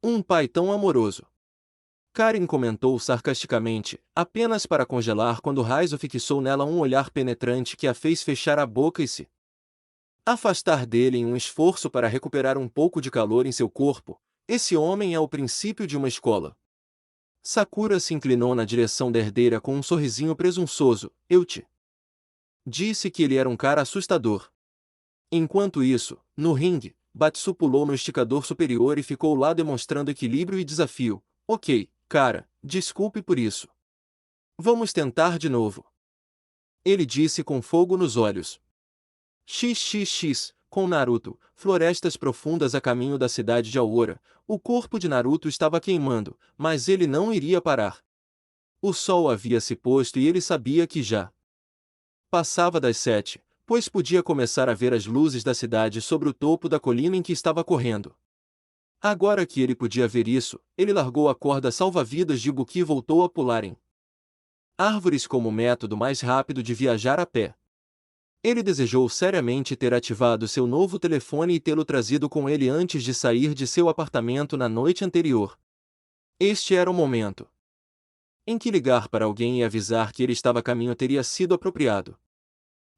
Um pai tão amoroso. Karen comentou sarcasticamente, apenas para congelar quando Raizo fixou nela um olhar penetrante que a fez fechar a boca e se afastar dele em um esforço para recuperar um pouco de calor em seu corpo. Esse homem é o princípio de uma escola. Sakura se inclinou na direção da herdeira com um sorrisinho presunçoso. Eu te disse que ele era um cara assustador. Enquanto isso, no ringue, Batsu pulou no esticador superior e ficou lá demonstrando equilíbrio e desafio. Ok, cara, desculpe por isso. Vamos tentar de novo. Ele disse com fogo nos olhos. XXX, com Naruto, florestas profundas a caminho da cidade de Aora. O corpo de Naruto estava queimando, mas ele não iria parar. O sol havia se posto e ele sabia que já passava das 7, pois podia começar a ver as luzes da cidade sobre o topo da colina em que estava correndo. Agora que ele podia ver isso, ele largou a corda salva-vidas de Buki e voltou a pular em árvores como método mais rápido de viajar a pé. Ele desejou seriamente ter ativado seu novo telefone e tê-lo trazido com ele antes de sair de seu apartamento na noite anterior. Este era o momento em que ligar para alguém e avisar que ele estava a caminho teria sido apropriado.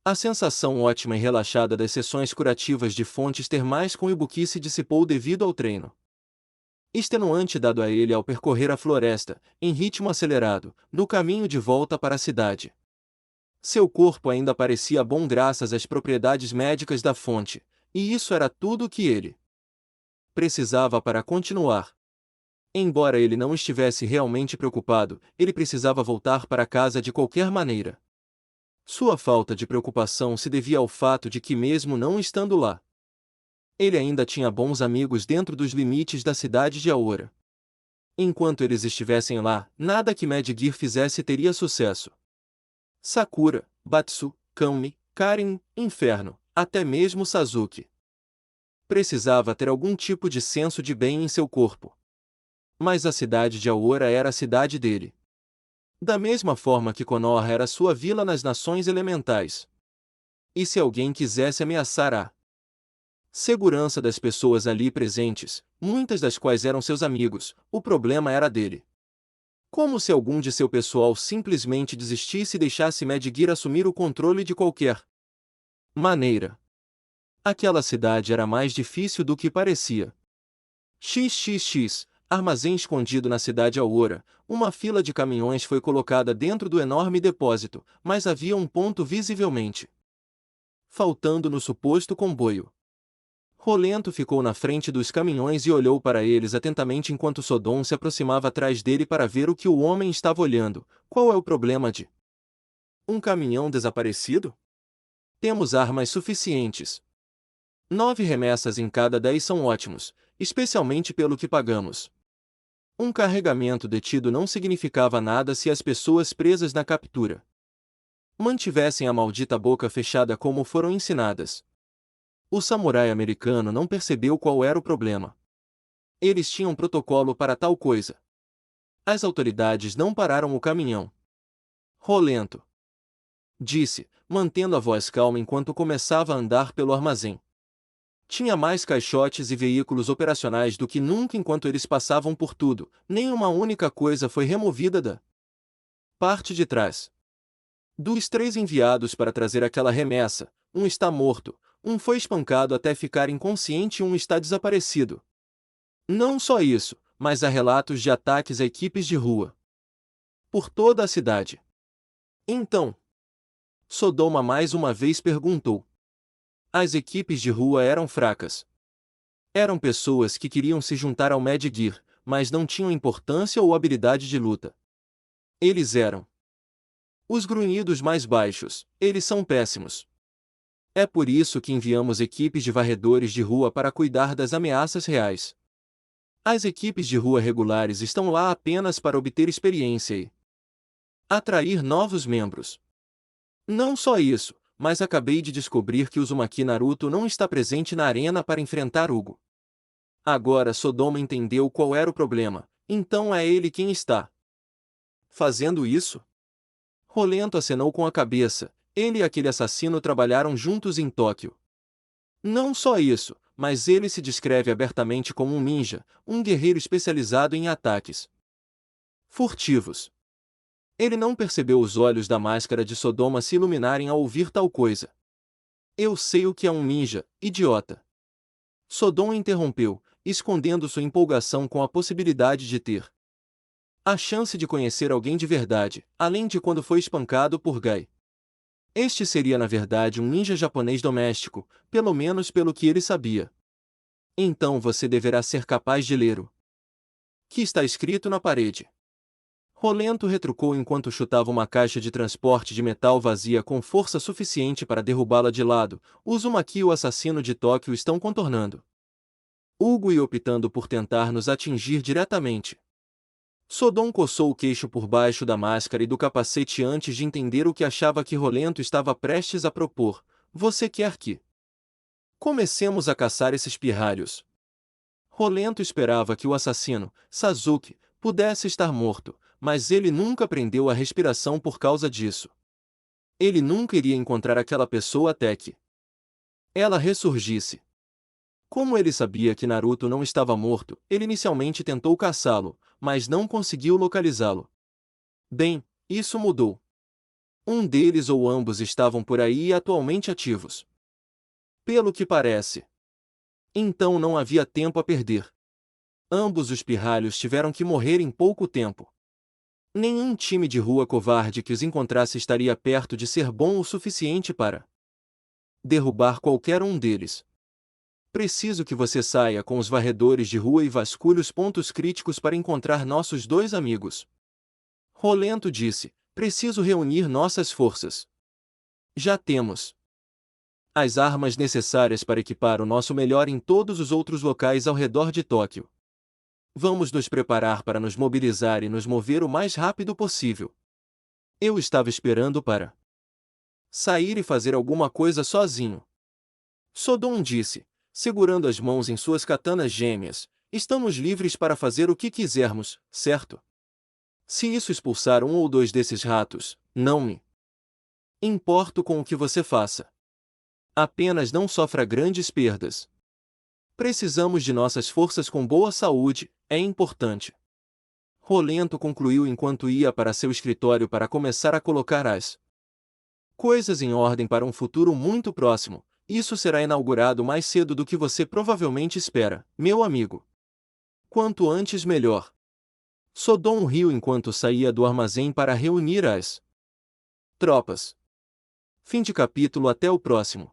A sensação ótima e relaxada das sessões curativas de fontes termais com Ibuki se dissipou devido ao treino extenuante dado a ele ao percorrer a floresta, em ritmo acelerado, no caminho de volta para a cidade. Seu corpo ainda parecia bom graças às propriedades médicas da fonte, e isso era tudo o que ele precisava para continuar. Embora ele não estivesse realmente preocupado, ele precisava voltar para casa de qualquer maneira. Sua falta de preocupação se devia ao fato de que, mesmo não estando lá, ele ainda tinha bons amigos dentro dos limites da cidade de Aora. Enquanto eles estivessem lá, nada que Mad Gear fizesse teria sucesso. Sakura, Batsu, Kami, Karen, Inferno, até mesmo Sasuke. Precisava ter algum tipo de senso de bem em seu corpo. Mas a cidade de Aora era a cidade dele. Da mesma forma que Konoha era sua vila nas Nações Elementais. E se alguém quisesse ameaçar a segurança das pessoas ali presentes, muitas das quais eram seus amigos, o problema era dele. Como se algum de seu pessoal simplesmente desistisse e deixasse Mad Gear assumir o controle de qualquer maneira. Aquela cidade era mais difícil do que parecia. XXX, Armazém escondido na cidade Aurora, uma fila de caminhões foi colocada dentro do enorme depósito, mas havia um ponto visivelmente faltando no suposto comboio. Rolento ficou na frente dos caminhões e olhou para eles atentamente enquanto Sodom se aproximava atrás dele para ver o que o homem estava olhando. Qual é o problema de um caminhão desaparecido? Temos armas suficientes. 9 remessas em cada 10 são ótimos, especialmente pelo que pagamos. Um carregamento detido não significava nada se as pessoas presas na captura mantivessem a maldita boca fechada como foram ensinadas. O samurai americano não percebeu qual era o problema. Eles tinham protocolo para tal coisa. As autoridades não pararam o caminhão. Rolento, disse, mantendo a voz calma enquanto começava a andar pelo armazém. Tinha mais caixotes e veículos operacionais do que nunca enquanto eles passavam por tudo. Nenhuma única coisa foi removida da parte de trás. Dos 3 enviados para trazer aquela remessa, um está morto, um foi espancado até ficar inconsciente e um está desaparecido. Não só isso, mas há relatos de ataques a equipes de rua por toda a cidade. Então, Sodoma mais uma vez perguntou. As equipes de rua eram fracas. Eram pessoas que queriam se juntar ao Mad Gear, mas não tinham importância ou habilidade de luta. Eles eram os grunhidos mais baixos, eles são péssimos. É por isso que enviamos equipes de varredores de rua para cuidar das ameaças reais. As equipes de rua regulares estão lá apenas para obter experiência e atrair novos membros. Não só isso, mas acabei de descobrir que Uzumaki Naruto não está presente na arena para enfrentar Hugo. Agora Sodoma entendeu qual era o problema, então é ele quem está fazendo isso? Rolento acenou com a cabeça. Ele e aquele assassino trabalharam juntos em Tóquio. Não só isso, mas ele se descreve abertamente como um ninja, um guerreiro especializado em ataques furtivos. Ele não percebeu os olhos da máscara de Sodoma se iluminarem ao ouvir tal coisa. Eu sei o que é um ninja, idiota. Sodoma interrompeu, escondendo sua empolgação com a possibilidade de ter a chance de conhecer alguém de verdade, além de quando foi espancado por Gai. Este seria na verdade um ninja japonês doméstico, pelo menos pelo que ele sabia. Então você deverá ser capaz de ler o que está escrito na parede. Rolento retrucou enquanto chutava uma caixa de transporte de metal vazia com força suficiente para derrubá-la de lado. Uzumaki e o assassino de Tóquio estão contornando Hugo e optando por tentar nos atingir diretamente. Sodom coçou o queixo por baixo da máscara e do capacete antes de entender o que achava que Rolento estava prestes a propor. Você quer que comecemos a caçar esses pirralhos? Rolento esperava que o assassino, Sasuke, pudesse estar morto, mas ele nunca prendeu a respiração por causa disso. Ele nunca iria encontrar aquela pessoa até que ela ressurgisse. Como ele sabia que Naruto não estava morto, ele inicialmente tentou caçá-lo, mas não conseguiu localizá-lo. Bem, isso mudou. Um deles ou ambos estavam por aí e atualmente ativos. Pelo que parece. Então não havia tempo a perder. Ambos os pirralhos tiveram que morrer em pouco tempo. Nenhum time de rua covarde que os encontrasse estaria perto de ser bom o suficiente para derrubar qualquer um deles. Preciso que você saia com os varredores de rua e vasculhe os pontos críticos para encontrar nossos 2 amigos. Rolento disse, preciso reunir nossas forças. Já temos as armas necessárias para equipar o nosso melhor em todos os outros locais ao redor de Tóquio. Vamos nos preparar para nos mobilizar e nos mover o mais rápido possível. Eu estava esperando para sair e fazer alguma coisa sozinho. Sodom disse, segurando as mãos em suas katanas gêmeas, estamos livres para fazer o que quisermos, certo? Se isso expulsar 1 ou 2 desses ratos, não me importo com o que você faça. Apenas não sofra grandes perdas. Precisamos de nossas forças com boa saúde, é importante. Rolento concluiu enquanto ia para seu escritório para começar a colocar as coisas em ordem para um futuro muito próximo. Isso será inaugurado mais cedo do que você provavelmente espera, meu amigo. quanto antes melhor. Sodom riu enquanto saía do armazém para reunir as tropas. Fim de capítulo. Até o próximo.